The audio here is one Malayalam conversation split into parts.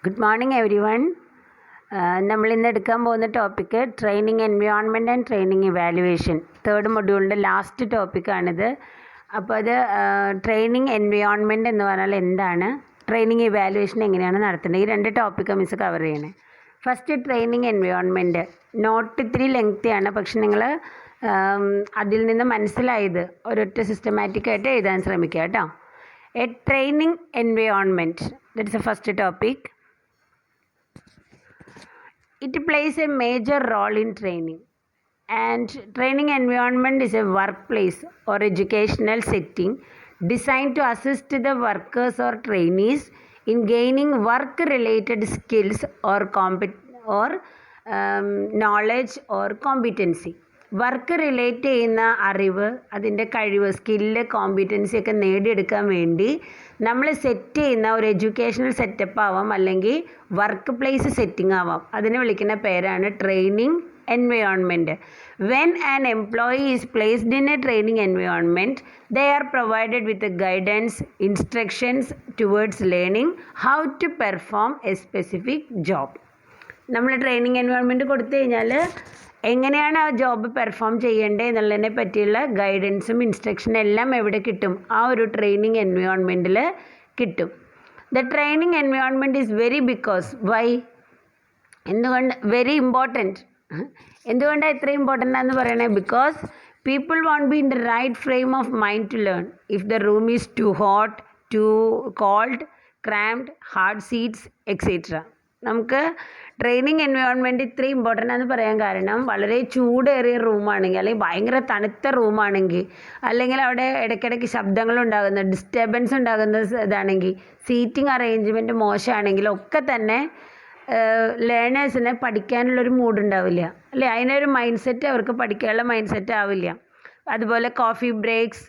Good morning every one. നമ്മൾ ഇന്ന് എടുക്കാൻ പോകുന്ന topic training environment and training evaluation, third മൊഡ്യൂളിൻ്റെ ലാസ്റ്റ് ടോപ്പിക്കാണിത്. അപ്പോൾ അത് ട്രെയിനിങ് എൻവയോൺമെൻറ്റ് എന്ന് പറഞ്ഞാൽ എന്താണ്, ട്രെയിനിങ് ഇവാലുവേഷൻ എങ്ങനെയാണ് നടത്തേണ്ടത്, ഈ രണ്ട് ടോപ്പിക്കാണ് മിസ് കവർ ചെയ്യണേ. First training environment. നോട്ട് ഇത്തിരി ലെങ്തിയാണ്, പക്ഷെ നിങ്ങൾ അതിൽ നിന്ന് മനസ്സിലായത് ഒരൊറ്റ സിസ്റ്റമാറ്റിക്കായിട്ട് എഴുതാൻ ശ്രമിക്കുക കേട്ടോ. A training environment, that's the first topic. It plays a major role in training, and training environment is a workplace or educational setting designed to assist the workers or trainees in gaining work related skills or knowledge or competency. Work relate ചെയ്യുന്ന അറിവ്, അതിൻ്റെ കഴിവ്, സ്കില്ല്, കോമ്പിറ്റൻസി ഒക്കെ നേടിയെടുക്കാൻ വേണ്ടി നമ്മൾ സെറ്റ് ചെയ്യുന്ന ഒരു എഡ്യൂക്കേഷണൽ സെറ്റപ്പ് ആവാം, അല്ലെങ്കിൽ വർക്ക് പ്ലേസ് സെറ്റിംഗ് ആവാം. അതിനെ വിളിക്കുന്ന പേരാണ് training environment. When an employee is placed in a training environment, they are provided with the guidance, instructions towards learning how to perform a specific job. നമ്മൾ ട്രെയിനിങ് എൻവയോൺമെൻറ്റ് കൊടുത്തു കഴിഞ്ഞാൽ എങ്ങനെയാണ് ആ ജോബ് പെർഫോം ചെയ്യേണ്ടത് എന്നുള്ളതിനെ പറ്റിയുള്ള ഗൈഡൻസും ഇൻസ്ട്രക്ഷനും എല്ലാം എവിടെ കിട്ടും? ആ ഒരു ട്രെയിനിങ് എൻവയോൺമെൻറ്റിൽ കിട്ടും. The training environment is very because Y, എന്തുകൊണ്ട് വെരി ഇമ്പോർട്ടൻറ്റ്, എന്തുകൊണ്ടാണ് ഇത്ര ഇമ്പോർട്ടൻ്റ് ആണെന്ന് പറയണേ? Because people won't be in the right frame of mind to learn if the room is too hot, too cold, cramped, hard seats, etc. നമുക്ക് ട്രെയിനിങ് എൻവയോൺമെൻറ്റ് ഇത്രയും ഇമ്പോർട്ടൻ്റ് ആണെന്ന് പറയാൻ കാരണം, വളരെ ചൂടേറിയ റൂമാണെങ്കിൽ, അല്ലെങ്കിൽ ഭയങ്കര തണുത്ത റൂമാണെങ്കിൽ, അല്ലെങ്കിൽ അവിടെ ഇടയ്ക്കിടയ്ക്ക് ശബ്ദങ്ങളുണ്ടാകുന്ന, ഡിസ്റ്റർബൻസ് ഉണ്ടാകുന്ന ഇതാണെങ്കിൽ, സീറ്റിംഗ് അറേഞ്ച്മെൻറ്റ് മോശമാണെങ്കിൽ ഒക്കെ തന്നെ ലേണേഴ്സിന് പഠിക്കാനുള്ളൊരു മൂഡ് ഉണ്ടാവില്ല, അല്ലേ? അതിനൊരു മൈൻഡ് സെറ്റ്, അവർക്ക് പഠിക്കാനുള്ള മൈൻഡ് സെറ്റ് ആവില്ല. അതുപോലെ coffee breaks,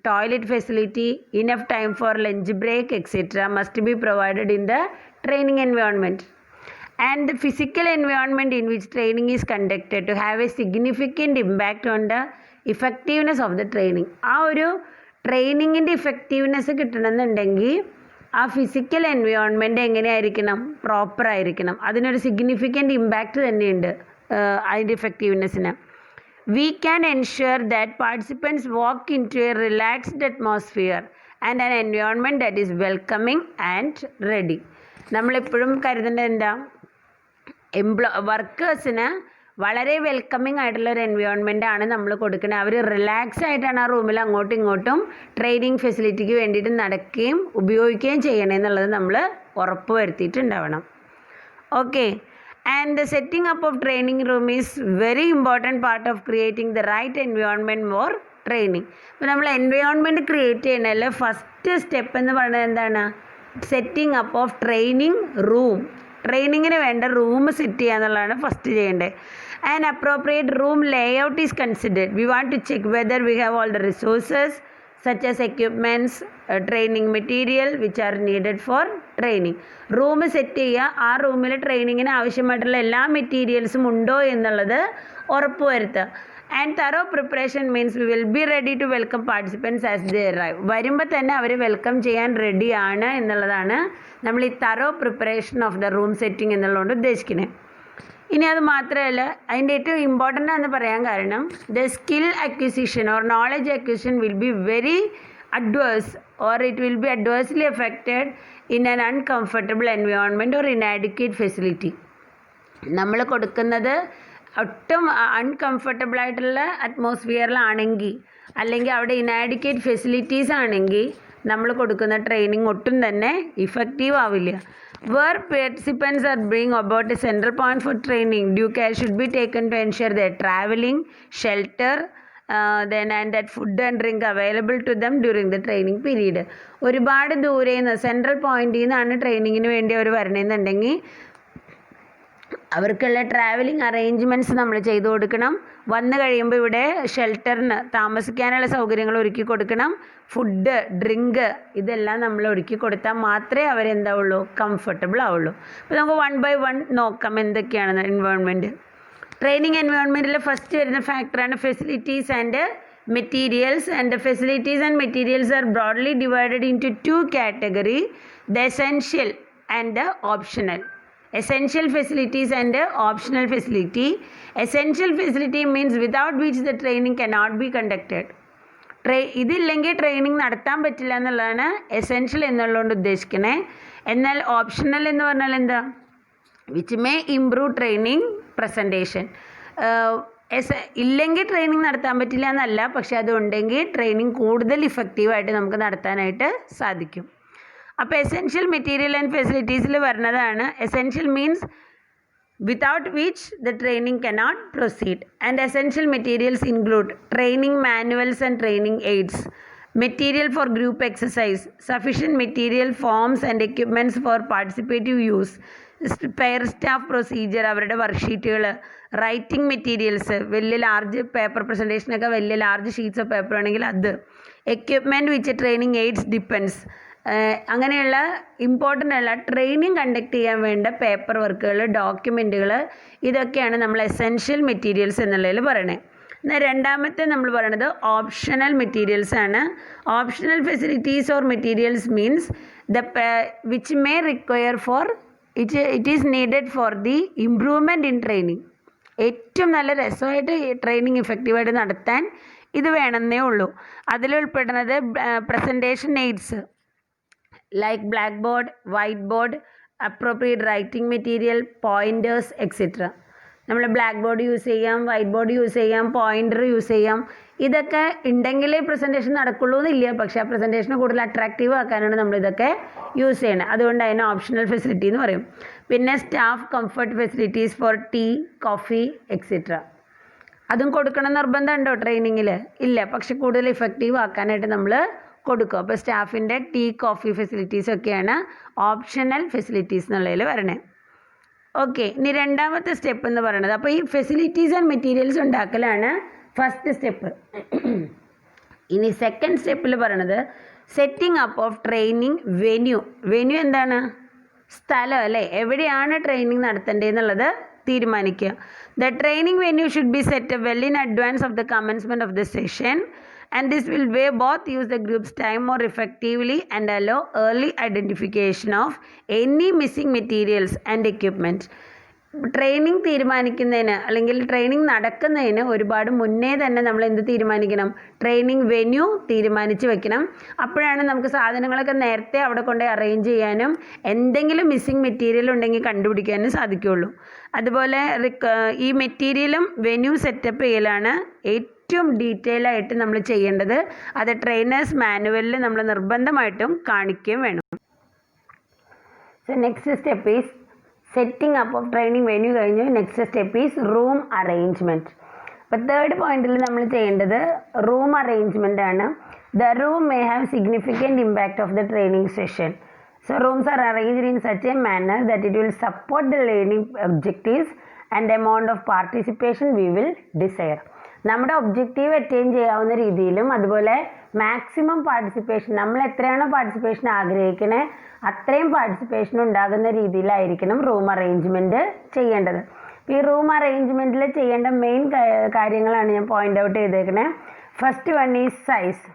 toilet facility, enough time for lunch break, etcetera must be provided in the training environment. And the physical environment in which training is conducted to have a significant impact on the effectiveness of the training. ആ ഒരു ട്രെയിനിങ്ങിൻ്റെ ഇഫക്റ്റീവ്നെസ് കിട്ടണമെന്നുണ്ടെങ്കിൽ ആ ഫിസിക്കൽ എൻവയോൺമെൻറ്റ് എങ്ങനെയായിരിക്കണം? പ്രോപ്പറായിരിക്കണം. അതിനൊരു സിഗ്നിഫിക്കൻ്റ് ഇമ്പാക്റ്റ് തന്നെയുണ്ട് അതിൻ്റെ ഇഫക്റ്റീവ്നെസ്സിന്. We can ensure that participants walk into a relaxed atmosphere and an environment that is welcoming and ready. നമ്മളെപ്പോഴും കരുതേണ്ടത് എന്താ? വർക്കേഴ്സിന് വളരെ വെൽക്കമിങ് ആയിട്ടുള്ള ഒരു എൻവയോൺമെൻ്റ് ആണ് നമ്മൾ കൊടുക്കുന്നത്. അവർ റിലാക്സ് ആയിട്ടാണ് ആ റൂമിൽ അങ്ങോട്ടും ഇങ്ങോട്ടും ട്രെയിനിങ് ഫെസിലിറ്റിക്ക് വേണ്ടിയിട്ട് നടക്കുകയും ഉപയോഗിക്കുകയും ചെയ്യണം എന്നുള്ളത് നമ്മൾ ഉറപ്പ് വരുത്തിയിട്ടുണ്ടാവണം. Okay. And the setting up of training room is very important part of creating the right environment for training. അപ്പോൾ നമ്മൾ എൻവയോൺമെൻറ്റ് ക്രിയേറ്റ് ചെയ്യണതിൽ ഫസ്റ്റ് സ്റ്റെപ്പ് എന്ന് പറയുന്നത് എന്താണ്? Setting up of training room. ട്രെയിനിങ്ങിന് വേണ്ട റൂം സെറ്റ് ചെയ്യുക എന്നുള്ളതാണ് ഫസ്റ്റ് ചെയ്യേണ്ടത്. And appropriate room layout is considered. We want to check whether we have all the resources such as equipments, training material which are needed for training. Room set ചെയ്യുക, ആ റൂമിൽ ട്രെയിനിങ്ങിന് ആവശ്യമായിട്ടുള്ള എല്ലാ മെറ്റീരിയൽസും ഉണ്ടോ എന്നുള്ളത് ഉറപ്പ് വരുത്തുക. And thorough preparation means we will be ready to welcome participants as they arrive. വരുമ്പോൾ തന്നെ അവർ വെൽക്കം ചെയ്യാൻ റെഡിയാണ് എന്നുള്ളതാണ് നമ്മൾ ഈ thorough preparation of the room setting എന്നുള്ളതുകൊണ്ട് ഉദ്ദേശിക്കുന്നത്. ഇനി അത് മാത്രമല്ല, അതിൻ്റെ ഏറ്റവും ഇമ്പോർട്ടൻ്റ് എന്ന് പറയാൻ കാരണം, the skill acquisition or knowledge acquisition will be very adverse or it will be adversely affected in an uncomfortable environment or inadequate facility. നമ്മൾ കൊടുക്കുന്നത് ഒട്ടും അൺകംഫർട്ടബിൾ ആയിട്ടുള്ള അറ്റ്മോസ്ഫിയറിലാണെങ്കിൽ, അല്ലെങ്കിൽ അവിടെ ഇനാഡിക്വേറ്റ് ഫെസിലിറ്റീസ് ആണെങ്കിൽ നമ്മൾ കൊടുക്കുന്ന ട്രെയിനിങ് ഒട്ടും തന്നെ ഇഫക്റ്റീവ് ആവില്ല. Where participants are being about a central point for training, due care should be taken to ensure their traveling, shelter, and that food and drink available to them during the training period. ഒരുപാട് ദൂരെ നിന്ന്, സെൻട്രൽ പോയിന്റിൽ നിന്നാണ് ട്രെയിനിങ്ങിന് വേണ്ടി അവർ വരണമെന്നുണ്ടെങ്കിൽ അവർക്കുള്ള ട്രാവലിംഗ് അറേഞ്ച്മെൻറ്റ്സ് നമ്മൾ ചെയ്തു കൊടുക്കണം. വന്നു കഴിയുമ്പോൾ ഇവിടെ ഷെൽട്ടറിന് താമസിക്കാനുള്ള സൗകര്യങ്ങൾ ഒരുക്കി കൊടുക്കണം. ഫുഡ്, ഡ്രിങ്ക് ഇതെല്ലാം നമ്മൾ ഒരുക്കി കൊടുത്താൽ മാത്രമേ അവരെന്താവുള്ളൂ? കംഫർട്ടബിൾ ആവുള്ളൂ. അപ്പോൾ നമുക്ക് വൺ ബൈ വൺ നോക്കാം എന്തൊക്കെയാണ് എൻവയോൺമെൻറ്റ്. ട്രെയിനിങ് എൻവയോൺമെൻറ്റിൽ ഫസ്റ്റ് വരുന്ന ഫാക്ടറാണ് facilities and materials, and the facilities and materials are broadly divided into two categories: the essential and optional. Essential facilities and optional facility. Essential facility means without which the training cannot be conducted. ഇതില്ലെങ്കിൽ ട്രെയിനിങ് നടത്താൻ പറ്റില്ല എന്നുള്ളതാണ് എസെൻഷ്യൽ എന്നുള്ളതുകൊണ്ട് ഉദ്ദേശിക്കുന്നത്. എന്നാൽ ഓപ്ഷണൽ എന്ന് പറഞ്ഞാൽ എന്താ? Which may improve training presentation. ഇല്ലെങ്കിൽ ട്രെയിനിങ് നടത്താൻ പറ്റില്ല എന്നല്ല, പക്ഷെ അതുണ്ടെങ്കിൽ ട്രെയിനിങ് കൂടുതൽ ഇഫക്റ്റീവായിട്ട് നമുക്ക് നടത്താനായിട്ട് സാധിക്കും. അപ്പോൾ എസെൻഷ്യൽ മെറ്റീരിയൽ ആൻഡ് ഫെസിലിറ്റീസിൽ വരുന്നതാണ്. Essential means without which the training cannot proceed, and essential materials include training manuals and training aids, material for group exercise, sufficient material forms and equipments for participative use, spare staff procedure, അവരുടെ വർക്ക്ഷീറ്റുകൾ, റൈറ്റിംഗ് മെറ്റീരിയൽസ്, വലിയ ലാർജ് പേപ്പർ പ്രസൻറ്റേഷനൊക്കെ വലിയ ലാർജ് ഷീറ്റ്സ് ഓഫ് പേപ്പർ ആണെങ്കിൽ അത്, equipment which training AIDS depends, അങ്ങനെയുള്ള ഇമ്പോർട്ടൻ്റ് ഉള്ള ട്രെയിനിങ് കണ്ടക്ട് ചെയ്യാൻ വേണ്ട പേപ്പർ വർക്കുകൾ, ഡോക്യുമെൻറ്റുകൾ, ഇതൊക്കെയാണ് നമ്മൾ എസെൻഷ്യൽ മെറ്റീരിയൽസ് എന്നുള്ളതിൽ പറയണത്. എന്നാൽ രണ്ടാമത്തെ നമ്മൾ പറയണത് ഓപ്ഷണൽ മെറ്റീരിയൽസ് ആണ്. Optional facilities or materials means which may require for it is needed for the improvement in training. ഏറ്റവും നല്ല രസമായിട്ട് ട്രെയിനിങ് ഇഫക്റ്റീവായിട്ട് നടത്താൻ ഇത് വേണമെന്നേ ഉള്ളൂ. അതിലുൾപ്പെടുന്നത് presentation aids like blackboard, whiteboard, appropriate writing material, pointers, etc. നമ്മൾ ബ്ലാക്ക് ബോർഡ് യൂസ് ചെയ്യാം, വൈറ്റ് ബോർഡ് യൂസ് ചെയ്യാം, പോയിൻ്റർ യൂസ് ചെയ്യാം. ഇതൊക്കെ ഉണ്ടെങ്കിലേ പ്രസൻറ്റേഷൻ നടക്കുള്ളൂ എന്നില്ല, പക്ഷേ ആ പ്രസൻറ്റേഷനെ കൂടുതൽ അട്രാക്റ്റീവ് ആക്കാനാണ് നമ്മളിതൊക്കെ യൂസ് ചെയ്യണത്. അതുകൊണ്ട് അതിന് ഓപ്ഷണൽ ഫെസിലിറ്റി എന്ന് പറയും. പിന്നെ staff comfort facilities for tea, coffee, etcetera. അതും കൊടുക്കണം നിർബന്ധമുണ്ടോ ട്രെയിനിങ്ങിൽ? ഇല്ല, പക്ഷെ കൂടുതൽ ഇഫക്റ്റീവ് ആക്കാനായിട്ട് നമ്മൾ കൊടുക്കും. അപ്പോൾ സ്റ്റാഫിൻ്റെ ടീ, കോഫി ഫെസിലിറ്റീസൊക്കെയാണ് ഓപ്ഷണൽ ഫെസിലിറ്റീസ് എന്നുള്ളതിൽ വരണേ. ഓക്കെ, ഇനി രണ്ടാമത്തെ സ്റ്റെപ്പ് എന്ന് പറയുന്നത്, അപ്പോൾ ഈ ഫെസിലിറ്റീസ് ആൻഡ് മെറ്റീരിയൽസ് ഉണ്ടാക്കലാണ് ഫസ്റ്റ് സ്റ്റെപ്പ്. ഇനി സെക്കൻഡ് സ്റ്റെപ്പിൽ പറയണത് setting up of training venue. Venue എന്താണ്? സ്ഥലം അല്ലേ, എവിടെയാണ് ട്രെയിനിങ് നടത്തേണ്ടതെന്നുള്ളത് തീരുമാനിക്കുക. The training venue should be set well in advance of the commencement of the session, and this will way both use the group's time more effectively and allow early identification of any missing materials and equipment. Training തീരുമാനിക്കുന്നതിന് അല്ലെങ്കിൽ ട്രെയിനിങ് നടക്കുന്നതിന് ഒരുപാട് മുന്നേ തന്നെ നമ്മൾ എന്ത് തീരുമാനിക്കണം? ട്രെയിനിങ് വെന്യൂ തീരുമാനിച്ച് വെക്കണം. അപ്പോഴാണ് നമുക്ക് സാധനങ്ങളൊക്കെ നേരത്തെ അവിടെ കൊണ്ട് അറേഞ്ച് ചെയ്യാനും എന്തെങ്കിലും മിസ്സിങ് മെറ്റീരിയൽ ഉണ്ടെങ്കിൽ കണ്ടുപിടിക്കാനും സാധിക്കുകയുള്ളൂ. അതുപോലെ ഈ മെറ്റീരിയലും വെന്യൂ സെറ്റപ്പ് ചെയ്യലാണ് ഏറ്റവും ഡീറ്റെയിൽ ആയിട്ട് നമ്മൾ ചെയ്യേണ്ടത്. അത് ട്രെയിനേഴ്സ് മാനുവലിൽ നമ്മൾ നിർബന്ധമായിട്ടും കാണിക്കുകയും വേണം. So next step is setting up of training venue കഴിഞ്ഞു. Next step is room arrangement. അപ്പോൾ തേർഡ് പോയിന്റിൽ നമ്മൾ ചെയ്യേണ്ടത് റൂം അറേഞ്ച്മെൻ്റ് ആണ്. The room may have significant impact of the training session. So rooms are arranged in such a manner that it will support the learning objectives and amount of participation we will desire. നമ്മുടെ ഒബ്ജക്റ്റീവ് അറ്റൈൻ ചെയ്യാവുന്ന രീതിയിലും അതുപോലെ മാക്സിമം പാർട്ടിസിപ്പേഷൻ, നമ്മൾ എത്രയാണോ പാർട്ടിസിപ്പേഷൻ ആഗ്രഹിക്കണേ അത്രയും പാർട്ടിസിപ്പേഷൻ ഉണ്ടാകുന്ന രീതിയിലായിരിക്കണം റൂം അറേഞ്ച്മെൻറ്റ് ചെയ്യേണ്ടത്. ഈ റൂം അറേഞ്ച്മെൻറ്റിൽ ചെയ്യേണ്ട മെയിൻ കാര്യങ്ങളാണ് ഞാൻ പോയിൻ്റ് ഔട്ട് ചെയ്തേക്കണേ. First one is size.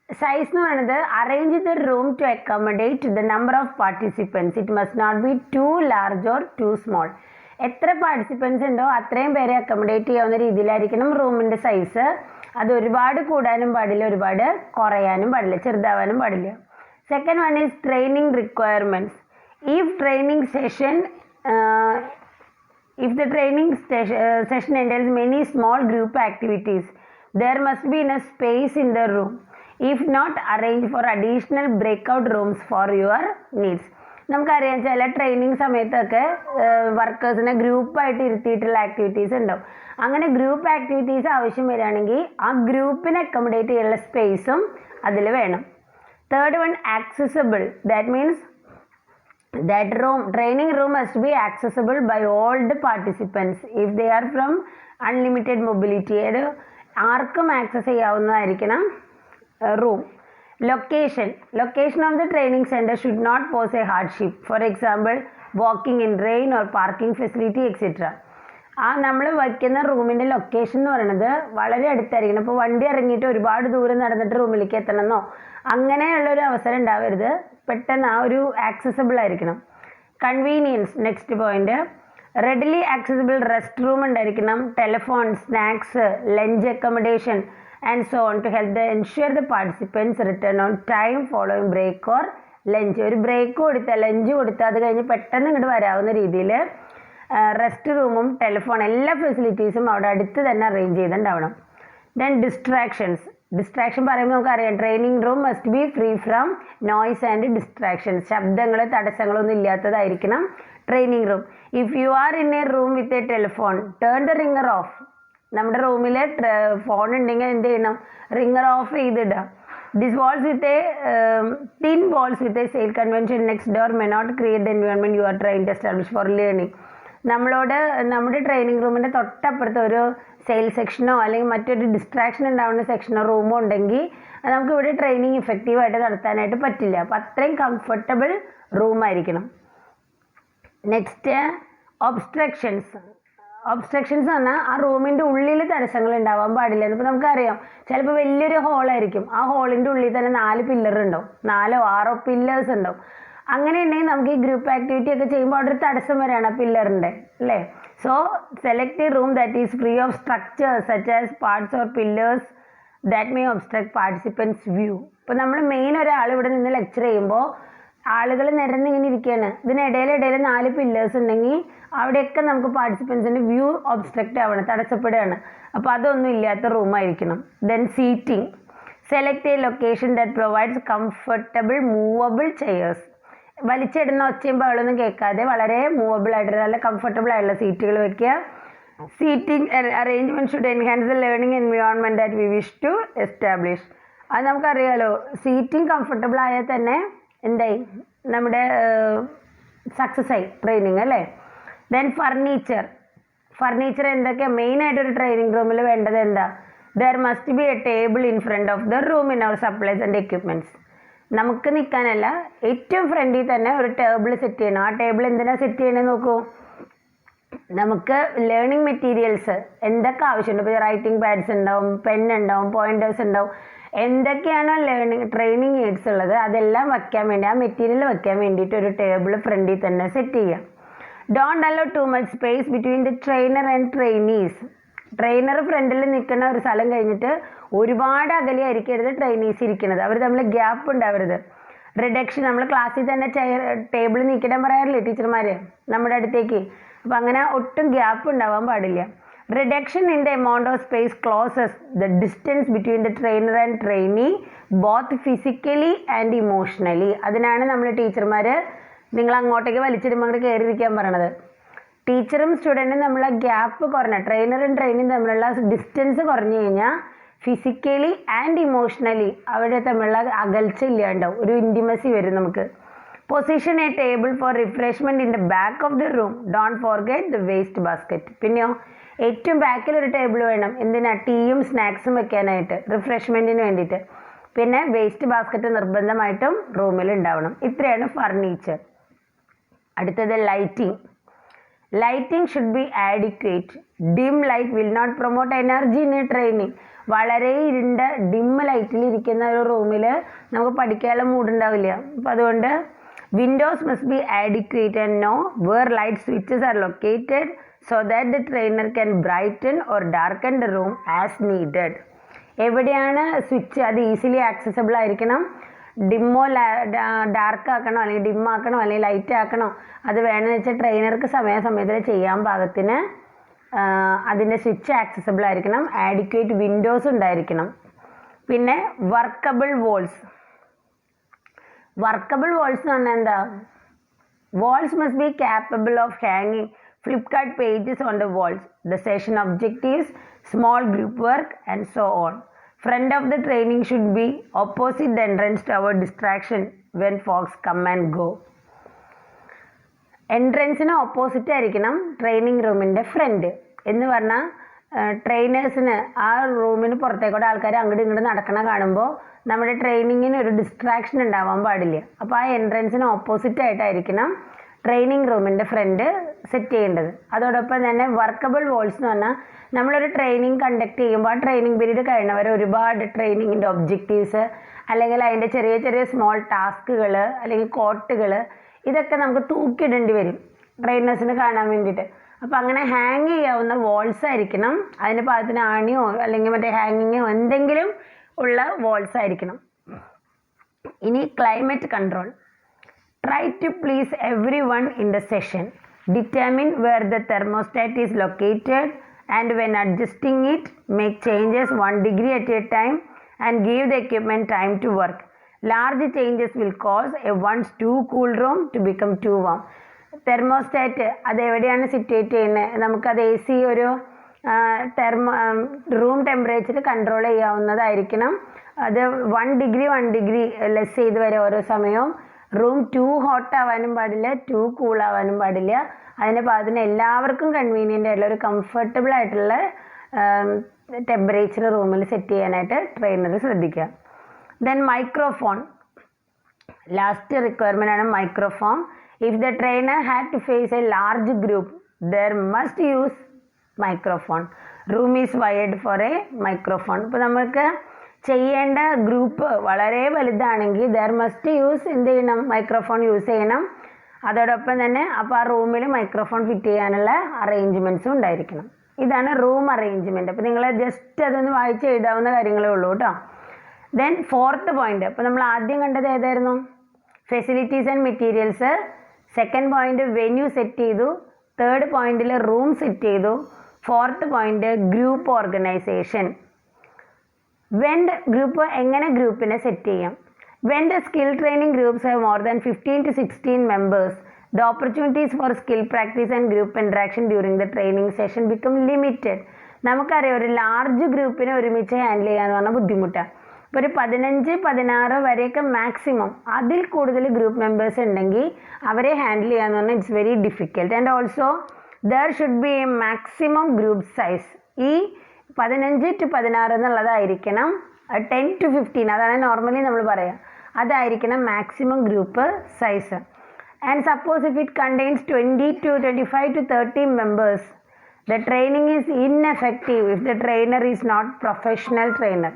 Size എന്ന് പറയുന്നത് arrange the room to accommodate the number of participants. It must not be too large or too small. എത്ര പാർട്ടിസിപ്പൻസ് ഉണ്ടോ അത്രയും പേരെ അക്കോമഡേറ്റ് ചെയ്യാവുന്ന രീതിയിലായിരിക്കണം റൂമിൻ്റെ സൈസ്. അത് ഒരുപാട് കൂടാനും പാടില്ല, ഒരുപാട് കുറയാനും പാടില്ല, ചെറുതാവാനും പാടില്ല. Second one is training requirements. If training session if the training session entails many small group activities, there must be enough space in the room. If not, arrange for additional breakout rooms for your needs. നമുക്കറിയാം ചില ട്രെയിനിങ് സമയത്തൊക്കെ വർക്കേഴ്സിനെ ഗ്രൂപ്പായിട്ട് ഇരുത്തിയിട്ടുള്ള ആക്ടിവിറ്റീസ് ഉണ്ടാവും. അങ്ങനെ ഗ്രൂപ്പ് ആക്ടിവിറ്റീസ് ആവശ്യം വരികയാണെങ്കിൽ ആ ഗ്രൂപ്പിനെ അക്കോമഡേറ്റ് ചെയ്യാനുള്ള സ്പേസും അതിൽ വേണം. Third one accessible. That means that training room must be accessible by all the participants if they are from unlimited mobility. അത് ആർക്കും ആക്സസ് ചെയ്യാവുന്നതായിരിക്കണം room. Location of the training center should not pose a hardship. For example, walking in rain or parking facility etc. നമ്മൾ വയ്ക്കുന്ന റൂമിൻ്റെ ലൊക്കേഷൻ എന്ന് പറയുന്നത് വളരെ അടുത്തായിരിക്കണം. ഇപ്പോൾ വണ്ടി ഇറങ്ങിയിട്ട് ഒരുപാട് ദൂരം നടന്നിട്ട് റൂമിലേക്ക് എത്തണമെന്നോ അങ്ങനെയുള്ളൊരു അവസരം ഉണ്ടാവരുത്. പെട്ടെന്ന് ആ ഒരു ആക്സസിബിൾ ആയിരിക്കണം. Convenience, next point. Readily accessible rest room ഉണ്ടായിരിക്കണം, telephone, snacks, lunch accommodation and so on to help ensure the participants return on time following break or lunch. ഒരു ബ്രേക്ക് കൊടുത്താൽ, ലഞ്ച് കൊടുത്താൽ അത് കഴിഞ്ഞ് പെട്ടെന്ന് ഇങ്ങോട്ട് വരാവുന്ന രീതിയിൽ റെസ്റ്റ് റൂമും ടെലിഫോൺ എല്ലാ ഫെസിലിറ്റീസും അവിടെ അടുത്ത് തന്നെ അറേഞ്ച് ചെയ്തിട്ടുണ്ടാവണം. ദെൻ ഡിസ്ട്രാക്ഷൻ പറയുമ്പോൾ നമുക്കറിയാം, training room must be free from noise and distractions. ശബ്ദങ്ങൾ, തടസ്സങ്ങളൊന്നും ഇല്ലാത്തതായിരിക്കണം training room. If you are in a room with a telephone, turn the ringer off. നമ്മുടെ റൂമിൽ ഫോൺ ഉണ്ടെങ്കിൽ എന്ത് ചെയ്യണം? റിംഗർ ഓഫ് ചെയ്തിടുക. These walls with a thin walls with a sale convention next door may not create the environment you are trying to establish for learning. നമ്മുടെ ട്രെയിനിങ് റൂമിൻ്റെ തൊട്ടപ്പുറത്ത് ഒരു സെയിൽ സെക്ഷനോ അല്ലെങ്കിൽ മറ്റൊരു ഡിസ്ട്രാക്ഷൻ ഉണ്ടാവുന്ന സെക്ഷനോ റൂമോ ഉണ്ടെങ്കിൽ നമുക്ക് ഇവിടെ ട്രെയിനിങ് ഇഫക്റ്റീവായിട്ട് നടത്താനായിട്ട് പറ്റില്ല. അപ്പം അത്രയും കംഫർട്ടബിൾ റൂമായിരിക്കണം. നെക്സ്റ്റ്, ഒബ്സ്ട്രക്ഷൻസ് പറഞ്ഞാൽ ആ റൂമിൻ്റെ ഉള്ളിൽ തടസ്സങ്ങൾ ഉണ്ടാവാൻ പാടില്ല. ഇപ്പോൾ നമുക്കറിയാം, ചിലപ്പോൾ വലിയൊരു ഹോളായിരിക്കും, ആ ഹോളിൻ്റെ ഉള്ളിൽ തന്നെ 4 പില്ലർ ഉണ്ടാവും, 4 or 6 പില്ലേഴ്സ് ഉണ്ടാവും. അങ്ങനെ ഉണ്ടെങ്കിൽ നമുക്ക് ഈ ഗ്രൂപ്പ് ആക്ടിവിറ്റി ഒക്കെ ചെയ്യുമ്പോൾ അവിടെ ഒരു തടസ്സം വരെയാണ് ആ പില്ലറിൻ്റെ, അല്ലേ? So select A room that is free of structures such as parts or pillars that may obstruct participants view. ഇപ്പോൾ നമ്മൾ മെയിൻ ഒരാൾ ഇവിടെ നിന്ന് ലെക്ചർ ചെയ്യുമ്പോൾ ആളുകൾ നിരന്നിങ്ങനെ ഇരിക്കുകയാണ്, ഇതിനിടയിൽ 4 പില്ലേഴ്സ് ഉണ്ടെങ്കിൽ അവിടെയൊക്കെ നമുക്ക് പാർട്ടിസിപ്പൻസിൻ്റെ വ്യൂ ഒബ്സ്ട്രക്റ്റ് ആവണം, തടസ്സപ്പെടുകയാണ്. അപ്പോൾ അതൊന്നും ഇല്ലാത്ത റൂമായിരിക്കണം. Then seating. Select a location that provides comfortable movable chairs. വലിച്ചിടുന്ന ഒച്ചയും ബഹളമൊന്നും കേൾക്കാതെ വളരെ മൂവബിൾ ആയിട്ട് നല്ല കംഫർട്ടബിൾ ആയിട്ടുള്ള സീറ്റുകൾ വെക്കുക. Seating arrangement should enhance the learning environment that we wish to establish. അത് നമുക്കറിയാലോ, സീറ്റിംഗ് കംഫർട്ടബിൾ ആയാൽ തന്നെ എന്തായി, നമ്മുടെ സക്സസ് ആയി ട്രെയിനിങ്, അല്ലേ? ദെൻ ഫർണിച്ചർ എന്തൊക്കെയാണ് മെയിനായിട്ടൊരു ട്രെയിനിങ് റൂമിൽ വേണ്ടത്? എന്താ? There must be a table in front of the room in our supplies and equipments. നമുക്ക് നിൽക്കാനല്ല, ഏറ്റവും ഫ്രണ്ടിൽ തന്നെ ഒരു ടേബിൾ സെറ്റ് ചെയ്യണം. ആ ടേബിൾ എന്തിനാണ് സെറ്റ് ചെയ്യണമെന്ന് നോക്കൂ. നമുക്ക് ലേണിംഗ് മെറ്റീരിയൽസ് എന്തൊക്കെ ആവശ്യമുണ്ട്, ഇപ്പോൾ റൈറ്റിംഗ് പാഡ്സ് ഉണ്ടാവും, പെൻ ഉണ്ടാവും, പോയിൻറ്റേഴ്സ് ഉണ്ടാവും, എന്തൊക്കെയാണോ ട്രെയിനിങ് എയ്ഡ്സ് ഉള്ളത് അതെല്ലാം വയ്ക്കാൻ വേണ്ടി, ആ മെറ്റീരിയൽ വയ്ക്കാൻ വേണ്ടിയിട്ട് ഒരു ടേബിൾ ഫ്രണ്ടിൽ തന്നെ സെറ്റ് ചെയ്യാം. Don't hello too much space between the trainer and trainees. Trainer ഫ്രണ്ടിൽ നിൽക്കുന്ന ഒരു സ്ഥലം കഴിഞ്ഞിട്ട് ഒരുപാട് അകലെ ആയിരിക്കരുത് ട്രെയിനീസ് ഇരിക്കുന്നത്, അവർ തമ്മിൽ ഗ്യാപ്പ് ഉണ്ടാവരുത്. റിഡക്ഷൻ, നമ്മൾ ക്ലാസ്സിൽ തന്നെ ടേബിൾ നീക്കിടാൻ പറയാറില്ലേ ടീച്ചർമാർ നമ്മുടെ അടുത്തേക്ക്, അപ്പം അങ്ങനെ ഒട്ടും ഗ്യാപ്പ് ഉണ്ടാവാൻ പാടില്ല. Reduction in the amount of space closes the distance between the trainer and trainee both physically and emotionally. അതിനാണ് നമ്മൾ ടീച്ചർമാർ നിങ്ങൾ അങ്ങോട്ടേക്ക് വലിച്ചിടുമ്പോൾ അങ്ങോട്ട് കയറിയിരിക്കാൻ പറയണത്. ടീച്ചറും സ്റ്റുഡൻറ്റും തമ്മിലുള്ള ഗ്യാപ്പ് കുറഞ്ഞ, ട്രെയിനറും ട്രെയിനിയും തമ്മിലുള്ള ഡിസ്റ്റൻസ് കുറഞ്ഞു കഴിഞ്ഞാൽ ഫിസിക്കലി ആൻഡ് ഇമോഷണലി അവിടെ തമ്മിലുള്ള അകൽച്ച ഇല്ലാണ്ടാവും, ഒരു ഇൻറ്റിമസി വരും നമുക്ക്. Position a table for refreshment in the back of the room. Don't forget the waste basket. പിന്നെയോ ഏറ്റവും ബാക്കിൽ ഒരു ടേബിൾ വേണം, എന്തിനാ? ടീയും സ്നാക്സും വെക്കാനായിട്ട്, റിഫ്രഷ്മെൻറ്റിന് വേണ്ടിയിട്ട്. പിന്നെ വേസ്റ്റ് ബാസ്ക്കറ്റ് നിർബന്ധമായിട്ടും റൂമിൽ ഉണ്ടാവണം. ഇത്രയാണ് ഫർണിച്ചർ. അടുത്തത് lighting should be adequate. Dim light will not promote energy in a training. വളരെ ഇരുണ്ട ഡിം ലൈറ്റിൽ ഇരിക്കുന്ന ഒരു റൂമിൽ നമുക്ക് പഠിക്കാനുള്ള മൂടുണ്ടാവില്ല. അപ്പോൾ അതുകൊണ്ട് windows must be adequate and know where light switches are located so that the trainer can brighten or darken the room as needed. എവിടെയാണ് സ്വിച്ച്, അത് ഈസിലി ആക്സസിബിൾ ആയിരിക്കണം. ഡിമ്മോ ഡാർക്ക് ആക്കണോ അല്ലെങ്കിൽ ഡിം ആക്കണോ അല്ലെങ്കിൽ ലൈറ്റ് ആക്കണോ അത് വേണമെന്ന് വെച്ചാൽ ട്രെയിനർക്ക് സമയത്തിൽ ചെയ്യാൻ പാകത്തിന് അതിൻ്റെ സ്വിച്ച് ആക്സസിബിൾ ആയിരിക്കണം. ആഡിക്വേറ്റ് വിൻഡോസ് ഉണ്ടായിരിക്കണം. പിന്നെ വർക്കബിൾ വോൾസ് എന്ന് പറഞ്ഞാൽ എന്താ? Walls must be capable of hanging flipchart pages on the walls, the session objectives, small group work and so on. Front of the training should be opposite the entrance to our distraction when folks come and go. എൻട്രൻസിന് ഓപ്പോസിറ്റ് ആയിരിക്കണം ട്രെയിനിങ് റൂമിൻ്റെ ഫ്രണ്ട്. എന്ന് പറഞ്ഞാൽ ട്രെയിനേഴ്സിന് ആ റൂമിന് പുറത്തേക്കൂടെ ആൾക്കാർ അങ്ങോട്ട് ഇങ്ങോട്ട് നടക്കണ കാണുമ്പോൾ നമ്മുടെ ട്രെയിനിങ്ങിന് ഒരു ഡിസ്ട്രാക്ഷൻ ഉണ്ടാവാൻ പാടില്ല. അപ്പോൾ ആ എൻട്രൻസിന് ഓപ്പോസിറ്റ് ആയിട്ടായിരിക്കണം ട്രെയിനിങ് റൂമിൻ്റെ ഫ്രണ്ട് സെറ്റ് ചെയ്യേണ്ടത്. അതോടൊപ്പം തന്നെ വർക്കബിൾ വോൾസ് എന്ന് പറഞ്ഞാൽ നമ്മളൊരു ട്രെയിനിങ് കണ്ടക്ട് ചെയ്യുമ്പോൾ ആ ട്രെയിനിങ് പീരീഡ് കഴിഞ്ഞവരെ ഒരുപാട് ട്രെയിനിങ്ങിൻ്റെ ഒബ്ജക്റ്റീവ്സ്, അല്ലെങ്കിൽ അതിൻ്റെ ചെറിയ ചെറിയ സ്മോൾ ടാസ്കുകൾ അല്ലെങ്കിൽ കോട്ടുകൾ ഇതൊക്കെ നമുക്ക് തൂക്കിയിടേണ്ടി വരും ട്രെയിനേഴ്സിന് കാണാൻ വേണ്ടിയിട്ട്. അപ്പോൾ അങ്ങനെ ഹാങ് ചെയ്യാവുന്ന വാൾസ് ആയിരിക്കണം, അതിന് പാകത്തിന് ആണിയോ അല്ലെങ്കിൽ മറ്റേ ഹാങ്ങിങ്ങോ എന്തെങ്കിലും ഉള്ള വാൾസ് ആയിരിക്കണം. ഇനി climate control. Try to please every one in the session. Determine where the thermostat is located and when adjusting it, make changes 1 degree at a time and give the equipment time to work. Large changes will cause a once too cool room to become too warm. Thermostat അത് എവിടെയാണ് സിറ്റുവേറ്റ് ചെയ്യുന്നത്, നമുക്കത് AC ഒരു റൂം ടെമ്പറേച്ചർ കൺട്രോൾ ചെയ്യാവുന്നതായിരിക്കണം. അത് 1 ഡിഗ്രി ലെസ് ചെയ്ത് വരെ ഓരോ സമയവും. റൂം ടു ഹോട്ട് ആവാനും പാടില്ല, ടു കൂൾ ആവാനും പാടില്ല. അതിന് പാകത്തിന് എല്ലാവർക്കും കൺവീനിയൻ്റ് ആയിട്ടുള്ള ഒരു കംഫർട്ടബിൾ ആയിട്ടുള്ള ടെമ്പറേച്ചർ റൂമിൽ സെറ്റ് ചെയ്യാനായിട്ട് ട്രെയിനർ ശ്രദ്ധിക്കുക. Then microphone. ലാസ്റ്റ് റിക്വയർമെൻ്റ് ആണ് microphone. If the trainer had to face a large group there must use microphone. Room is wired for a microphone. ഇപ്പോൾ നമുക്ക് ചെയ്യേണ്ട ഗ്രൂപ്പ് വളരെ വലുതാണെങ്കിൽ ദർ മസ്റ്റ് യൂസ് എന്ത് ചെയ്യണം, മൈക്രോഫോൺ യൂസ് ചെയ്യണം. അതോടൊപ്പം തന്നെ അപ്പോൾ ആ റൂമിൽ മൈക്രോഫോൺ ഫിറ്റ് ചെയ്യാനുള്ള അറേഞ്ച്മെൻറ്റ്സും ഉണ്ടായിരിക്കണം. ഇതാണ് റൂം അറേഞ്ച്മെൻറ്റ്. അപ്പോൾ നിങ്ങൾ ജസ്റ്റ് അതൊന്ന് വായിച്ച് എഴുതാവുന്ന കാര്യങ്ങളേ ഉള്ളൂ കേട്ടോ. Then 4th point. അപ്പോൾ നമ്മൾ ആദ്യം കണ്ടത് ഏതായിരുന്നു, facilities and materials. 2nd point venue set ചെയ്തു. 3rd പോയിന്റിൽ റൂം സെറ്റ് ചെയ്തു. 4th point group organisation. Group എങ്ങനെ ഗ്രൂപ്പിനെ സെറ്റ് ചെയ്യാം. When the skill training groups have more than 15 to 16 members, the opportunities for skill practice and group interaction during the training session become limited. നമുക്കറിയാം ഒരു ലാർജ് ഗ്രൂപ്പിനെ ഒരുമിച്ച് ഹാൻഡിൽ ചെയ്യാന്ന് പറഞ്ഞാൽ ബുദ്ധിമുട്ടാണ്. ഇപ്പോൾ ഒരു 15-16 വരെയൊക്കെ മാക്സിമം. അതിൽ കൂടുതൽ ഗ്രൂപ്പ് മെമ്പേഴ്സ് ഉണ്ടെങ്കിൽ അവരെ ഹാൻഡിൽ ചെയ്യാന്ന് പറഞ്ഞാൽ it's very difficult. And also there should be A maximum group size. ഈ 15 to 16 എന്നുള്ളതായിരിക്കണം 10 to 15, അതാണ് നോർമലി നമ്മൾ പറയുക, അതായിരിക്കണം maximum group size. And suppose if it contains 20 to 25 to 30 members, the training is ineffective if the trainer is not professional trainer.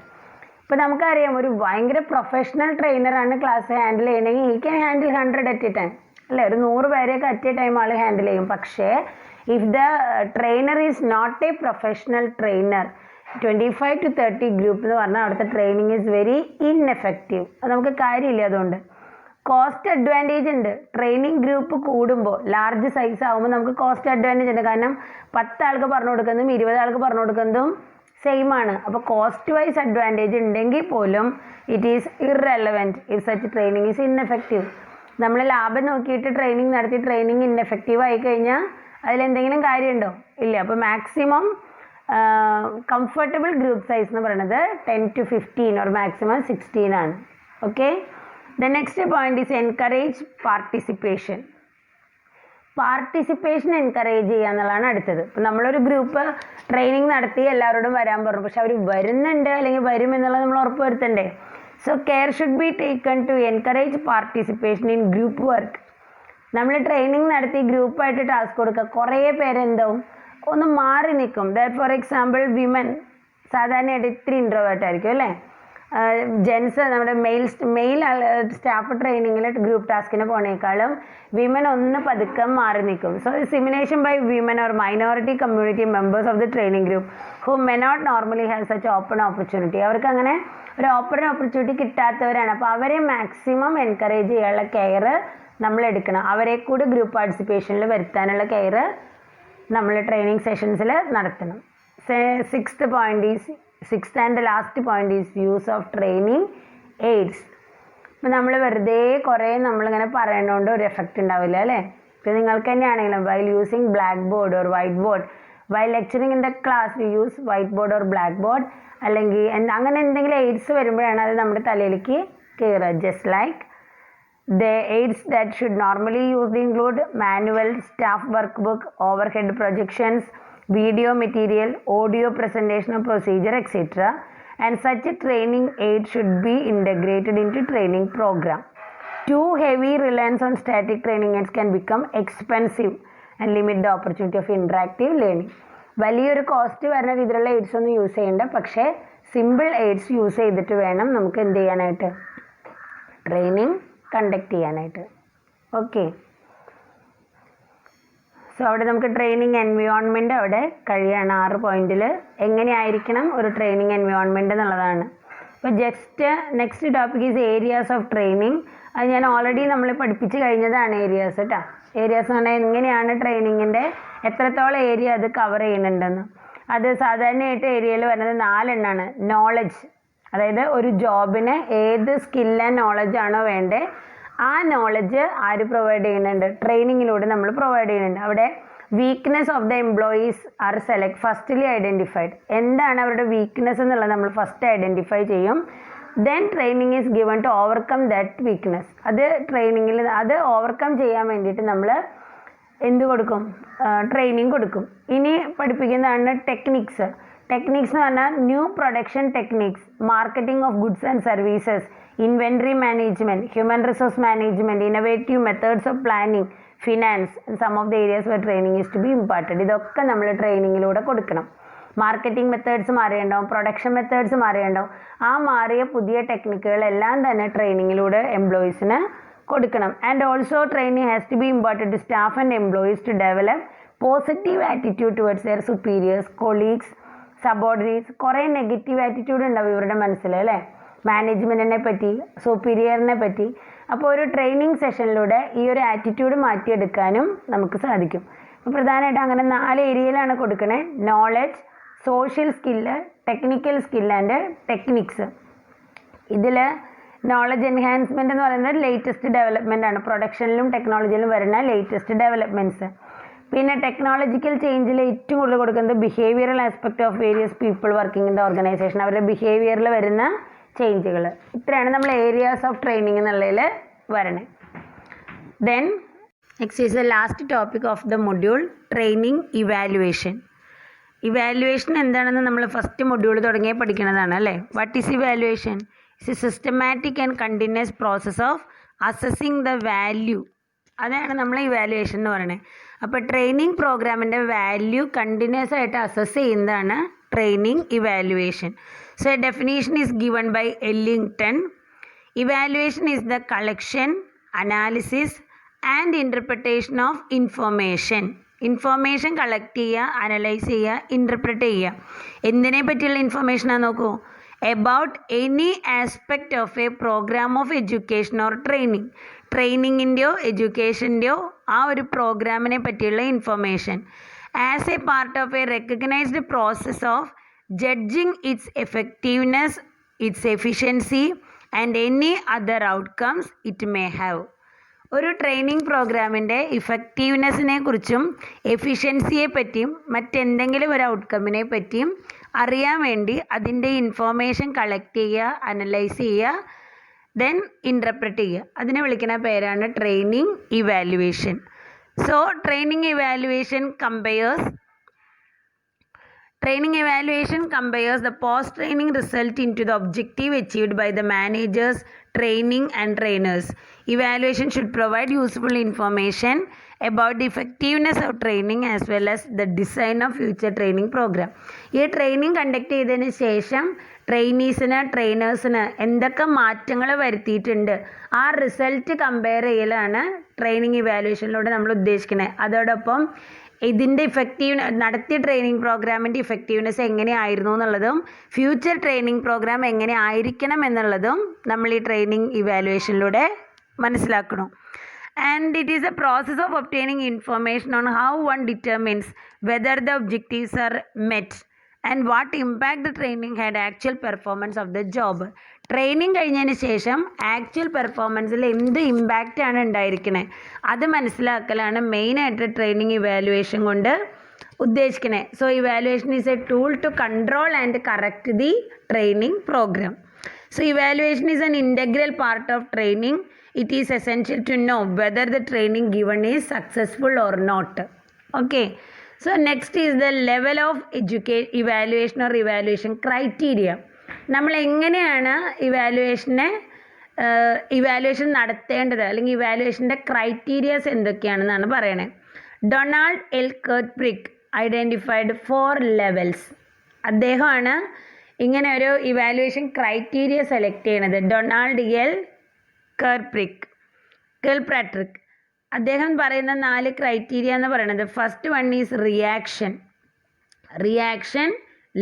ഇപ്പോൾ നമുക്കറിയാം ഒരു ഭയങ്കര പ്രൊഫഷണൽ ട്രെയിനറാണ് ക്ലാസ് ഹാൻഡിൽ ചെയ്യണമെങ്കിൽ he can handle 100 at a time, അല്ലേ, ഒരു 100 പേരെയൊക്കെ അറ്റ് എ ടൈം ആൾ ഹാൻഡിൽ ചെയ്യും. പക്ഷേ if the trainer is not a professional trainer, 25 to 30 group എന്ന് പറഞ്ഞാൽ അവിടുത്തെ ട്രെയിനിങ് ഈസ് വെരി ഇൻഎഫക്റ്റീവ്. അത് നമുക്ക് കാര്യമില്ല. അതുകൊണ്ട് കോസ്റ്റ് അഡ്വാൻറ്റേജ് ഉണ്ട്. ട്രെയിനിങ് ഗ്രൂപ്പ് കൂടുമ്പോൾ ലാർജ് സൈസ് ആകുമ്പോൾ നമുക്ക് കോസ്റ്റ് അഡ്വാൻറ്റേജ് ഉണ്ട്. കാരണം 10 ആൾക്ക് പറഞ്ഞു കൊടുക്കുന്നതും 20 ആൾക്ക് പറഞ്ഞു കൊടുക്കുന്നതും സെയിം ആണ്. അപ്പോൾ കോസ്റ്റ് വൈസ് അഡ്വാൻറ്റേജ് ഉണ്ടെങ്കിൽ പോലും it is irrelevant if such training is ineffective. നമ്മൾ ലാഭം നോക്കിയിട്ട് ട്രെയിനിങ് നടത്തി ട്രെയിനിങ് ഇൻഎഫക്റ്റീവ് ആയി കഴിഞ്ഞാൽ അതിലെന്തെങ്കിലും കാര്യമുണ്ടോ? ഇല്ല. അപ്പോൾ മാക്സിമം കംഫർട്ടബിൾ ഗ്രൂപ്പ് സൈസ് എന്ന് പറയുന്നത് 10 to 15 or maximum 16 ആണ്. Okay. The next point is encourage participation. Participation encourage ചെയ്യുക എന്നുള്ളതാണ് അടുത്തത്. ഇപ്പം നമ്മളൊരു ഗ്രൂപ്പ് ട്രെയിനിങ് നടത്തി എല്ലാവരോടും വരാൻ പറഞ്ഞു, പക്ഷെ അവർ വരുന്നുണ്ട് അല്ലെങ്കിൽ വരും എന്നുള്ളത് നമ്മൾ ഉറപ്പ് വരുത്തണ്ടേ. So care should be taken to encourage participation in group work. നമ്മൾ ട്രെയിനിങ് നടത്തി ഗ്രൂപ്പായിട്ട് ടാസ്ക് കൊടുക്കുക, കുറേ പേരെന്താവും ഒന്ന് മാറി നിൽക്കും. ദാറ്റ് ഫോർ എക്സാമ്പിൾ വിമൻ സാധാരണയായിട്ട് ഇത്തിരി ഇൻട്രോവേർട്ട് ആയിരിക്കും അല്ലേ. ജെൻസ് നമ്മുടെ മെയിൽ സ്റ്റാഫ് ട്രെയിനിങ്ങിൽ ഗ്രൂപ്പ് ടാസ്കിന് പോണേക്കാളും വിമൻ ഒന്ന് പതുക്കം മാറി നിൽക്കും. So simulation by women or minority community members of the training group who may not normally have such open opportunity. അവർക്ക് അങ്ങനെ ഒരു ഓപ്പൺ ഓപ്പർച്യൂണിറ്റി കിട്ടാത്തവരാണ്. അപ്പോൾ അവരെ മാക്സിമം എൻകറേജ് ചെയ്യാനുള്ള കെയർ നമ്മൾ എടുക്കണം. അവരെ കൂടി ഗ്രൂപ്പ് പാർട്ടിസിപ്പേഷനിൽ വരുത്താനുള്ള കെയർ നമ്മൾ ട്രെയിനിങ് സെഷൻസിൽ നടത്തണം. Sixth and last point is use of training AIDS. ഇപ്പം നമ്മൾ വെറുതെ കുറേ നമ്മളിങ്ങനെ പറയുന്നതുകൊണ്ട് ഒരു എഫക്റ്റ് ഉണ്ടാവില്ല അല്ലേ. ഇപ്പം നിങ്ങൾക്ക് തന്നെയാണെങ്കിലും while using black board or white board, while lecturing in the class you use white board or black board, അല്ലെങ്കിൽ അങ്ങനെ എന്തെങ്കിലും എയ്ഡ്സ് വരുമ്പോഴാണ് അത് നമ്മുടെ തലയിലേക്ക് കയറുക. Just like the aids that should normally used include manual, staff workbook, overhead projections, video material, audio presentation of procedure, etc. And such a training aid should be integrated into training program. Too heavy reliance on static training aids can become expensive and limit the opportunity of interactive learning. വലിയൊരു കോസ്റ്റ് വരുന്ന രീതിയിലുള്ള എയ്ഡ്സ് ഒന്നും യൂസ് ചെയ്യേണ്ട, പക്ഷേ സിമ്പിൾ എയ്ഡ്സ് യൂസ് ചെയ്തിട്ട് വേണം നമുക്ക് എന്ത് ചെയ്യാനായിട്ട്, ട്രെയിനിങ് കണ്ടക്ട് ചെയ്യാനായിട്ട്. ഓക്കെ, സോ അവിടെ നമുക്ക് ട്രെയിനിങ് എൻവയോൺമെൻറ്റ് അവിടെ കഴിയാണ് 6 പോയിന്റിൽ എങ്ങനെയായിരിക്കണം ഒരു ട്രെയിനിങ് എൻവയോൺമെൻറ്റ് എന്നുള്ളതാണ്. അപ്പോൾ just next topic is areas of training. അത് ഞാൻ ഓൾറെഡി നമ്മൾ പഠിപ്പിച്ച് കഴിഞ്ഞതാണ് ഏരിയാസ് കേട്ടോ. ഏരിയാസ് എന്ന് പറഞ്ഞാൽ എങ്ങനെയാണ് ട്രെയിനിങ്ങിൻ്റെ എത്രത്തോളം ഏരിയ അത് കവർ ചെയ്യുന്നുണ്ടെന്ന്. അത് സാധാരണയായിട്ട് ഏരിയയിൽ വരുന്നത് 4 എണ്ണമാണ്. നോളജ്, അതായത് ഒരു ജോബിന് ഏത് സ്കിൽ ആൻഡ് നോളജ് ആണോ വേണ്ടത് ആ നോളജ് ആര് പ്രൊവൈഡ് ചെയ്യുന്നുണ്ട്, ട്രെയിനിങ്ങിലൂടെ നമ്മൾ പ്രൊവൈഡ് ചെയ്യുന്നുണ്ട്. അവിടെ weakness of the employees are firstly identified. എന്താണ് അവരുടെ വീക്ക്നെസ് എന്നുള്ളത് നമ്മൾ ഫസ്റ്റ് ഐഡൻറ്റിഫൈ ചെയ്യും. Then training is given to overcome that weakness. അത് ട്രെയിനിങ്ങിൽ അത് ഓവർകം ചെയ്യാൻ വേണ്ടിയിട്ട് നമ്മൾ എന്ത് കൊടുക്കും, ട്രെയിനിങ് കൊടുക്കും. ഇനി പഠിപ്പിക്കുന്നതാണ് ടെക്നിക്സ്. ടെക്നിക്സ് എന്ന് പറഞ്ഞാൽ new production techniques, marketing of goods and services, inventory management, human resource management, innovative methods of planning, finance, some of the areas where training is to be important. ഇതൊക്കെ നമ്മൾ ട്രെയിനിങ്ങിലൂടെ കൊടുക്കണം. മാർക്കറ്റിംഗ് മെത്തേഡ്സ് മാറിയുണ്ടാവും, പ്രൊഡക്ഷൻ മെത്തേഡ്സ് മാറിയുണ്ടാവും. ആ മാറിയ പുതിയ ടെക്നിക്കുകളെല്ലാം തന്നെ ട്രെയിനിങ്ങിലൂടെ എംപ്ലോയീസിന് കൊടുക്കണം. And also training has to be important to staff and employees to develop positive attitude towards their superiors, colleagues, subordinates. കുറേ നെഗറ്റീവ് ആറ്റിറ്റ്യൂഡ് ഉണ്ടാവും ഇവരുടെ മനസ്സിൽ അല്ലേ, മാനേജ്മെൻറ്റിനെ പറ്റി, സുപ്പീരിയറിനെ പറ്റി. അപ്പോൾ ഒരു ട്രെയിനിങ് സെഷനിലൂടെ ഈ ഒരു ആറ്റിറ്റ്യൂഡ് മാറ്റിയെടുക്കാനും നമുക്ക് സാധിക്കും. അപ്പോൾ പ്രധാനമായിട്ടും അങ്ങനെ 4 ഏരിയയിലാണ് കൊടുക്കണേ. Knowledge, social skill, technical skill and techniques. ഇതിൽ നോളജ് എൻഹാൻസ്മെൻറ്റ് എന്ന് പറയുന്നത് ലേറ്റസ്റ്റ് ഡെവലപ്മെൻ്റ് ആണ്, പ്രൊഡക്ഷനിലും ടെക്നോളജിയിലും വരുന്ന ലേറ്റസ്റ്റ് ഡെവലപ്മെൻറ്റ്സ്. പിന്നെ ടെക്നോളജിക്കൽ ചേഞ്ചിൽ ഏറ്റവും കൂടുതൽ കൊടുക്കുന്നത് behavioural aspect of various people working in the organisation, അവരുടെ ബിഹേവിയറിൽ വരുന്ന ചേഞ്ചുകൾ. ഇത്രയാണ് നമ്മൾ ഏരിയാസ് ഓഫ് ട്രെയിനിങ് എന്നുള്ളതിൽ വരണേ. Then next is the last topic of the module, training evaluation. Evaluation എന്താണെന്ന് നമ്മൾ ഫസ്റ്റ് മൊഡ്യൂൾ തുടങ്ങിയ പഠിക്കുന്നതാണ് അല്ലേ. What is evaluation? It's A systematic and continuous process of assessing the value. അതാണ് നമ്മൾ ഇവാലുവേഷൻ എന്ന് പറയുന്നത്. അപ്പോൾ ട്രെയിനിങ് പ്രോഗ്രാമിൻ്റെ വാല്യൂ കണ്ടിന്യൂസ് ആയിട്ട് അസസ് ചെയ്യുന്നതാണ് training evaluation. So a definition is given by Ellington. Evaluation is the collection, analysis and interpretation of information. Information collect ചെയ്യുക, അനലൈസ് ചെയ്യുക, ഇൻ്റർപ്രറ്റ് ചെയ്യുക. എന്തിനെ പറ്റിയുള്ള ഇൻഫോർമേഷനാണ് നോക്കൂ. About any aspect of a programme of education or training. ട്രെയിനിങ്ങിൻ്റെയോ എഡ്യൂക്കേഷൻ്റെയോ ആ ഒരു പ്രോഗ്രാമിനെ പറ്റിയുള്ള information. As a part of a recognised process of judging its effectiveness, its efficiency and any other outcomes it may have. ഒരു ട്രെയിനിങ് പ്രോഗ്രാമിൻ്റെ ഇഫക്റ്റീവ്നെസ്സിനെ കുറിച്ചും എഫിഷ്യൻസിയെ പറ്റിയും മറ്റെന്തെങ്കിലും ഒരു ഔട്ട്കമ്മിനെ പറ്റിയും അറിയാൻ വേണ്ടി അതിൻ്റെ ഇൻഫോർമേഷൻ കളക്ട് ചെയ്യുക, അനലൈസ് ചെയ്യുക, ദെൻ ഇൻ്റർപ്രറ്റ് ചെയ്യുക. അതിനെ വിളിക്കുന്ന പേരാണ് training evaluation. So training evaluation compares the post-training result into the objective achieved by the managers, training and trainers. Evaluation should provide useful information about the effectiveness of training as well as the design of future training program. ഈ ട്രെയിനിങ് കണ്ടക്ട് ചെയ്തതിന് ശേഷം ട്രെയിനീസിന്, ട്രെയിനേഴ്സിന് എന്തൊക്കെ മാറ്റങ്ങൾ വരുത്തിയിട്ടുണ്ട് ആ റിസൾട്ട് കമ്പയർ ചെയ്യലാണ് ട്രെയിനിങ് ഇവാലുവേഷനിലൂടെ നമ്മൾ ഉദ്ദേശിക്കുന്നത്. അതോടൊപ്പം ഇതിൻ്റെ നടത്തിയ ട്രെയിനിങ് പ്രോഗ്രാമിൻ്റെ ഇഫക്റ്റീവ്നെസ് എങ്ങനെയായിരുന്നു എന്നുള്ളതും ഫ്യൂച്ചർ ട്രെയിനിങ് പ്രോഗ്രാം എങ്ങനെ ആയിരിക്കണം എന്നുള്ളതും നമ്മൾ ഈ ട്രെയിനിങ് ഇവാലുവേഷനിലൂടെ മനസ്സിലാക്കണം. And it is A process of obtaining information on how one determines whether the objectives R met and what impact the training had actual performance of the job. Training കഴിഞ്ഞതിന് ശേഷം ആക്ച്വൽ പെർഫോമൻസിൽ എന്ത് ഇമ്പാക്റ്റാണ് ഉണ്ടായിരിക്കുന്നത് അത് മനസ്സിലാക്കലാണ് മെയിനായിട്ട് ട്രെയിനിങ് ഇവാലുവേഷൻ കൊണ്ട് ഉദ്ദേശിക്കുന്നത്. So evaluation is a tool to control and correct the training program. So evaluation is an integral part of training. It is essential to know whether the training given is successful or not. Okay. So next is the level of evaluation or evaluation criteria. നമ്മൾ എങ്ങനെയാണ് ഇവാലുവേഷൻ നടത്തേണ്ടത് അല്ലെങ്കിൽ ഇവാലുവേഷൻ്റെ ക്രൈറ്റീരിയാസ് എന്തൊക്കെയാണെന്നാണ് പറയണേ. Donald L Kirkpatrick identified 4 levels. അദ്ദേഹമാണ് ഇങ്ങനെ ഒരു ഇവാലുവേഷൻ ക്രൈറ്റീരിയ സെലക്ട് ചെയ്യണത് ഡൊണാൾഡ് കിൽപാട്രിക്. അദ്ദേഹം പറയുന്ന 4 ക്രൈറ്റീരിയ എന്ന് പറയുന്നത്, first one is reaction,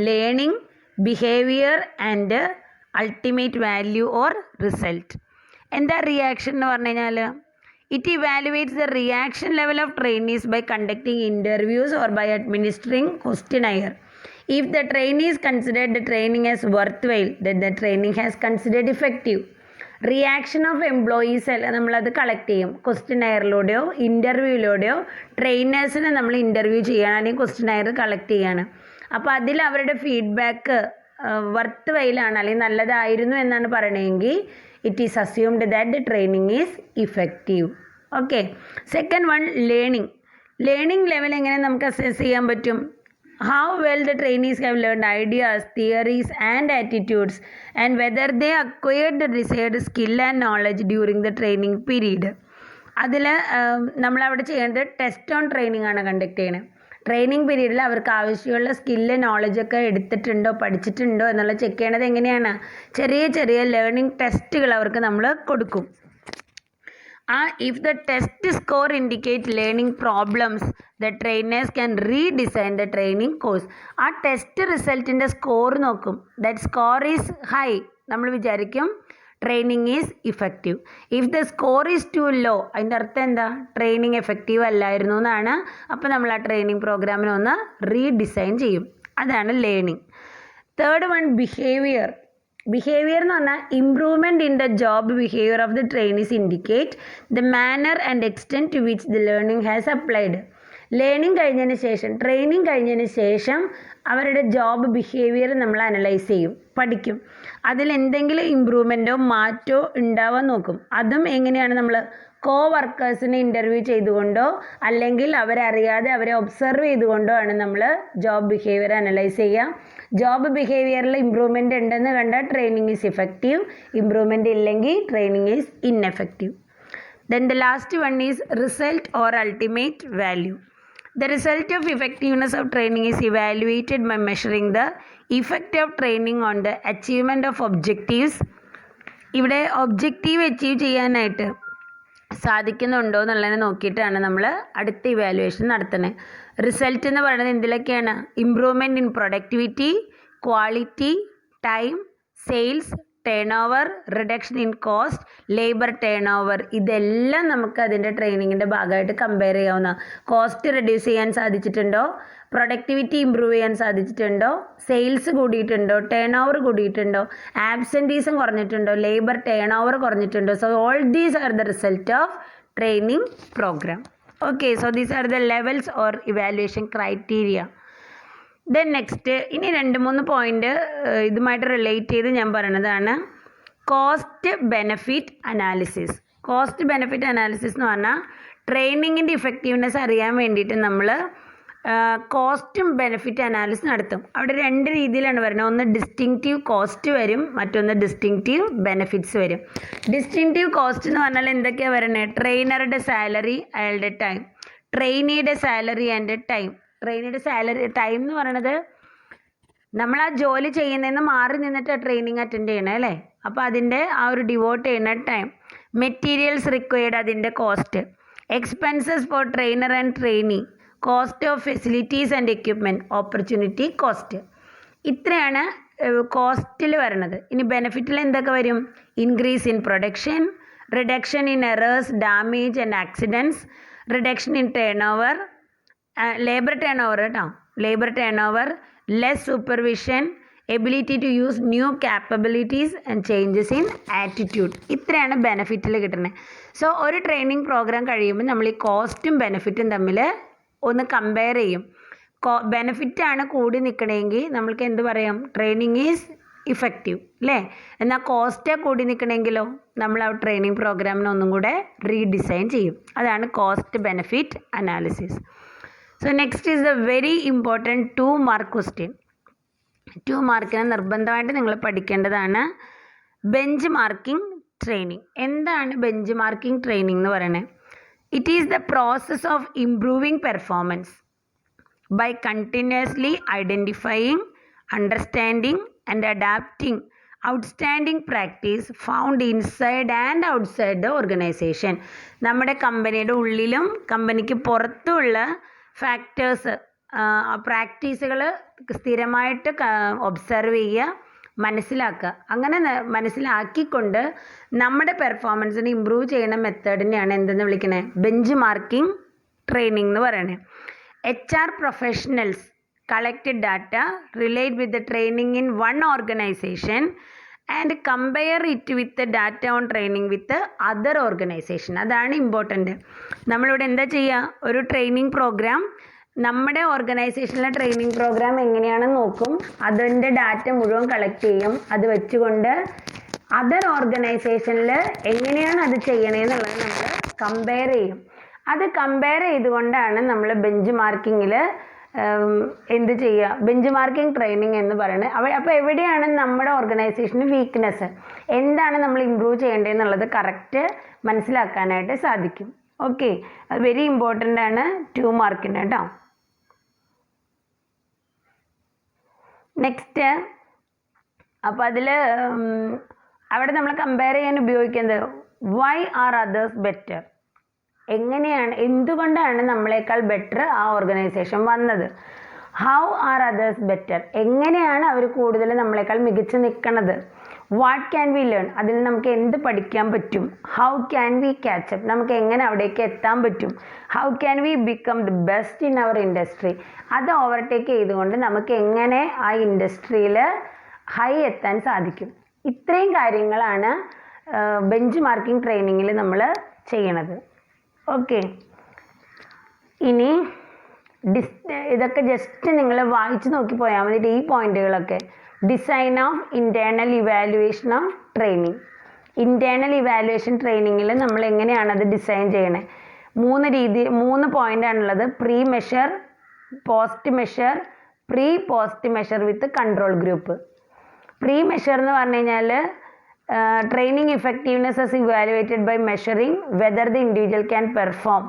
learning, behaviour and ultimate value or result. എന്താ റിയാക്ഷൻ എന്ന് പറഞ്ഞു കഴിഞ്ഞാൽ, it evaluates the reaction level of trainees by conducting interviews or by administering questionnaire. If the trainees consider the training as worthwhile, then the training has considered effective. Reaction of employees അല്ല നമ്മളത് കളക്ട് ചെയ്യും. ക്വസ്റ്റ്യനെയറിലൂടെയോ ഇൻ്റർവ്യൂയിലൂടെയോ ട്രെയിനേഴ്സിനെ നമ്മൾ ഇൻ്റർവ്യൂ ചെയ്യണം, അല്ലെങ്കിൽ ക്വസ്റ്റ്യനെയർ കളക്ട് ചെയ്യാണ്. അപ്പോൾ അതിൽ അവരുടെ ഫീഡ്ബാക്ക് വർത്ത് വൈലാണ് അല്ലെങ്കിൽ നല്ലതായിരുന്നു എന്നാണ് പറയണമെങ്കിൽ it is assumed that the training is effective. Okay. Second one learning level എങ്ങനെ നമുക്ക് അസസ് ചെയ്യാൻ പറ്റും? How well the trainees have learned ideas, theories and attitudes, and whether they acquired the desired skill and knowledge during the training period. അതിൽ നമ്മളവിടെ ചെയ്യേണ്ടത് ടെസ്റ്റ് ഓൺ ട്രെയിനിങ് ആണ് കണ്ടക്ട് ചെയ്യുന്നത്. ട്രെയിനിങ് പീരീഡിൽ അവർക്ക് ആവശ്യമുള്ള സ്കില്ല് നോളജൊക്കെ എടുത്തിട്ടുണ്ടോ പഠിച്ചിട്ടുണ്ടോ എന്നുള്ള ചെക്ക് ചെയ്യണത് എങ്ങനെയാണ്? ചെറിയ ചെറിയ ലേണിംഗ് ടെസ്റ്റുകൾ അവർക്ക് നമ്മൾ കൊടുക്കും. If the test score indicate learning problems, the trainers can redesign the training course. ആ ടെസ്റ്റ് റിസൾട്ടിൻ്റെ സ്കോർ നോക്കും. ദാറ്റ് സ്കോർ ഈസ് ഹൈ, നമ്മൾ വിചാരിക്കും training is effective. If the score is too low, അതിൻ്റെ അർത്ഥം എന്താ? ട്രെയിനിങ് എഫക്റ്റീവ് അല്ലായിരുന്നു എന്നാണ്. അപ്പോൾ നമ്മൾ ആ ട്രെയിനിങ് പ്രോഗ്രാമിനെ ഒന്ന് റീഡിസൈൻ ചെയ്യും. അതാണ് ലേണിംഗ്. തേർഡ് വൺ ബിഹേവിയർ എന്ന് പറഞ്ഞാൽ improvement in the job behaviour of the trainees indicate the manner and extent to which the learning has applied. Training കഴിഞ്ഞതിന് ശേഷം അവരുടെ ജോബ് ബിഹേവിയർ നമ്മൾ അനലൈസ് ചെയ്യും, പഠിക്കും. അതിലെന്തെങ്കിലും ഇമ്പ്രൂവ്മെൻറ്റോ മാറ്റോ ഉണ്ടാവാൻ നോക്കും. അതും എങ്ങനെയാണ്? നമ്മൾ വർക്കേഴ്സിനെ ഇൻ്റർവ്യൂ ചെയ്തുകൊണ്ടോ അല്ലെങ്കിൽ അവരറിയാതെ അവരെ ഒബ്സർവ് ചെയ്തുകൊണ്ടോ ആണ് നമ്മൾ ജോബ് ബിഹേവിയർ അനലൈസ് ചെയ്യുക. ജോബ് ബിഹേവിയറിൽ ഇമ്പ്രൂവ്മെൻ്റ് ഉണ്ടെന്ന് കണ്ടാൽ ട്രെയിനിങ് ഈസ് ഇഫക്റ്റീവ്, ഇമ്പ്രൂവ്മെൻ്റ് ഇല്ലെങ്കിൽ training is ineffective. Then the last one is result or ultimate value. The result of effectiveness of training is evaluated by measuring the effect of training on the achievement of objectives. ഇവിടെ ഒബ്ജക്റ്റീവ് അച്ചീവ് ചെയ്യാനായിട്ട് സാധിക്കുന്നുണ്ടോ എന്നുള്ളതിനെ നോക്കിയിട്ടാണ് നമ്മൾ അടുത്ത ഇവാലുവേഷൻ നടത്തുന്നത്. റിസൾട്ട് എന്ന് പറയുന്നത് എന്തിലൊക്കെയാണ്? Improvement in productivity, quality, time, sales, turnover, reduction in cost, labour turnover. ഇതെല്ലാം നമുക്ക് അതിൻ്റെ ട്രെയിനിങ്ങിൻ്റെ ഭാഗമായിട്ട് കമ്പയർ ചെയ്യാവുന്ന. കോസ്റ്റ് റെഡ്യൂസ് ചെയ്യാൻ സാധിച്ചിട്ടുണ്ടോ, പ്രൊഡക്ടിവിറ്റി ഇമ്പ്രൂവ് ചെയ്യാൻ സാധിച്ചിട്ടുണ്ടോ, സെയിൽസ് കൂടിയിട്ടുണ്ടോ, ടേൺ ഓവർ കൂടിയിട്ടുണ്ടോ, ആബ്സെൻറ്റീസും കുറഞ്ഞിട്ടുണ്ടോ, ലേബർ ടേൺ ഓവർ കുറഞ്ഞിട്ടുണ്ടോ. So all these are the result of training programme. Okay, so these are the levels or evaluation criteria. Then next ഇനി 2-3 പോയിൻ്റ് ഇതുമായിട്ട് റിലേറ്റ് ചെയ്ത് ഞാൻ പറയുന്നതാണ് cost benefit analysis. Cost benefit analysis എന്ന് പറഞ്ഞാൽ ട്രെയിനിങ്ങിൻ്റെ ഇഫക്റ്റീവ്നെസ് അറിയാൻ വേണ്ടിയിട്ട് നമ്മൾ കോസ്റ്റും ബെനഫിറ്റ് അനാലിസിസ് നടത്തും. അവിടെ 2 രീതിയിലാണ് വരുന്നത്. ഒന്ന് ഡിസ്റ്റിങ്ക്റ്റീവ് കോസ്റ്റ് വരും, മറ്റൊന്ന് ഡിസ്റ്റിങ്ക്റ്റീവ് ബെനഫിറ്റ്സ് വരും. ഡിസ്റ്റിങ്ക്റ്റീവ് കോസ്റ്റ് എന്ന് പറഞ്ഞാൽ എന്തൊക്കെയാണ് വരുന്നത്? ട്രെയിനറുടെ സാലറി, അയാളുടെ ടൈം, ട്രെയിനിയുടെ സാലറി ആൻഡ് ടൈം. ട്രെയിനിയുടെ സാലറി ടൈം എന്ന് പറയണത് നമ്മൾ ആ ജോലി ചെയ്യുന്നതിന് മാറി നിന്നിട്ട് ട്രെയിനിങ് അറ്റൻഡ് ചെയ്യണം അല്ലേ. അപ്പോൾ അതിൻ്റെ ആ ഒരു ഡിവോട്ട് ചെയ്യുന്ന ടൈം. മെറ്റീരിയൽസ് റിക്വയർഡ്, അതിൻ്റെ cost. Expenses for trainer and trainee, cost of facilities and equipment, opportunity cost. ഇത്രയാണ് കോസ്റ്റിൽ വരണത്. ഇനി ബെനിഫിറ്റിൽ എന്തൊക്കെ വരും? Increase in production, reduction in errors, damage and accidents, reduction in turnover, labour turnover കേട്ടോ, labour turnover, less supervision, ability to use new capabilities and changes in attitude. ഇത്രയാണ് ബെനിഫിറ്റിൽ കിട്ടുന്നത്. സോ ഒരു ട്രെയിനിങ് പ്രോഗ്രാം കഴിയുമ്പോൾ നമ്മൾ ഈ കോസ്റ്റും ബെനിഫിറ്റും തമ്മിൽ ഒന്ന് കമ്പയർ ചെയ്യും. ബെനിഫിറ്റാണ് കൂടി നിൽക്കണമെങ്കിൽ നമ്മൾക്ക് എന്ത് പറയാം? ട്രെയിനിങ് ഈസ് ഇഫക്റ്റീവ് അല്ലേ. എന്നാൽ കോസ്റ്റ് കൂടി നിൽക്കണമെങ്കിലോ നമ്മൾ ആ ട്രെയിനിങ് പ്രോഗ്രാമിനെ ഒന്നും കൂടെ റീഡിസൈൻ ചെയ്യും. അതാണ് cost benefit analysis. So next is the very important 2 mark question. 2 മാർക്കിന് നിർബന്ധമായിട്ട് നിങ്ങൾ പഠിക്കേണ്ടതാണ് ബെഞ്ച് മാർക്കിംഗ് ട്രെയിനിങ്. എന്താണ് ബെഞ്ച് മാർക്കിംഗ് ട്രെയിനിങ് എന്ന് പറയുന്നത്? It is the process of improving performance by continuously identifying, understanding and adapting outstanding practice found inside and outside the organization. നമ്മുടെ കമ്പനിയുടെ ഉള്ളിലും കമ്പനിക്ക് പുറത്തുമുള്ള ഫാക്ടേഴ്സ് പ്രാക്ടീസുകൾ സ്ഥിരമായിട്ട് ഒബ്സർവ് ചെയ്യുക, മനസ്സിലാക്കുക. അങ്ങനെ മനസ്സിലാക്കിക്കൊണ്ട് നമ്മുടെ പെർഫോമൻസിനെ ഇമ്പ്രൂവ് ചെയ്യുന്ന മെത്തേഡിനെയാണ് എന്തെന്ന് വിളിക്കുന്നത്? ബെഞ്ച് മാർക്കിംഗ് ട്രെയിനിങ് എന്ന് പറയണേ. HR professionals collected data, relate with the training in one organization and compare it with the data on training with the other organization. അതാണ് ഇമ്പോർട്ടൻ്റ്. നമ്മളിവിടെ എന്താ ചെയ്യുക? ഒരു ട്രെയിനിങ് പ്രോഗ്രാം, നമ്മുടെ ഓർഗനൈസേഷനിലെ ട്രെയിനിങ് പ്രോഗ്രാം എങ്ങനെയാണെന്ന് നോക്കും, അതിൻ്റെ ഡാറ്റ മുഴുവൻ കളക്ട് ചെയ്യും. അത് വെച്ചുകൊണ്ട് അതർ ഓർഗനൈസേഷനിൽ എങ്ങനെയാണ് അത് ചെയ്യണേന്നുള്ളത് നമ്മൾ കമ്പയർ ചെയ്യും. അത് കമ്പയർ ചെയ്തുകൊണ്ടാണ് നമ്മൾ ബെഞ്ച് മാർക്കിങ്ങിൽ എന്ത് ചെയ്യുക? ബെഞ്ച് മാർക്കിംഗ് ട്രെയിനിങ് എന്ന് പറയുന്നത്. അപ്പോൾ എവിടെയാണ് നമ്മുടെ ഓർഗനൈസേഷന് വീക്ക്നെസ്, എന്താണ് നമ്മൾ ഇമ്പ്രൂവ് ചെയ്യേണ്ടതെന്നുള്ളത് കറക്റ്റ് മനസ്സിലാക്കാനായിട്ട് സാധിക്കും. ഓക്കെ, അത് വെരി ഇമ്പോർട്ടൻ്റ് ആണ് 2 മാർക്കിന് കേട്ടോ. നെക്സ്റ്റ്, അപ്പോൾ അതിൽ അവിടെ നമ്മൾ കമ്പയർ ചെയ്യാൻ ഉപയോഗിക്കുന്നത് വൈ ആർ അതേഴ്സ് ബെറ്റർ, എങ്ങനെയാണ്, എന്തുകൊണ്ടാണ് നമ്മളെക്കാൾ ബെറ്റർ ആ ഓർഗനൈസേഷൻ വന്നത്. ഹൗ ആർ അതേഴ്സ് ബെറ്റർ, എങ്ങനെയാണ് അവർ കൂടുതൽ നമ്മളെക്കാൾ മികച്ച് നിൽക്കുന്നത്. വാട്ട് ക്യാൻ വി ലേൺ, അതിൽ നമുക്ക് എന്ത് പഠിക്കാൻ പറ്റും. ഹൗ ക്യാൻ വി ക്യാച്ചപ്പ്, നമുക്ക് എങ്ങനെ അവിടേക്ക് എത്താൻ പറ്റും. How can we become the best in our industry, അത് ഓവർടേക്ക് ചെയ്തുകൊണ്ട് നമുക്ക് എങ്ങനെ ആ ഇൻഡസ്ട്രിയിൽ ഹൈ എത്താൻ സാധിക്കും. ഇത്രയും കാര്യങ്ങളാണ് ബെഞ്ച് മാർക്കിംഗ് ട്രെയിനിങ്ങിൽ നമ്മൾ ചെയ്യണത്. ഓക്കെ, ഇനി ഇതൊക്കെ ജസ്റ്റ് നിങ്ങൾ വായിച്ച് നോക്കി പോയാൽ മതി. ഈ പോയിന്റുകളൊക്കെ design of internal evaluation of training. Internal evaluation ട്രെയിനിങ്ങിൽ നമ്മൾ എങ്ങനെയാണ് അത് ഡിസൈൻ ചെയ്യണേ? 3 പോയിൻ്റാണുള്ളത്. Pre measure, post measure, pre post measure with control group. Pre measure എന്ന് പറഞ്ഞു കഴിഞ്ഞാൽ training effectiveness is evaluated by measuring whether the individual can perform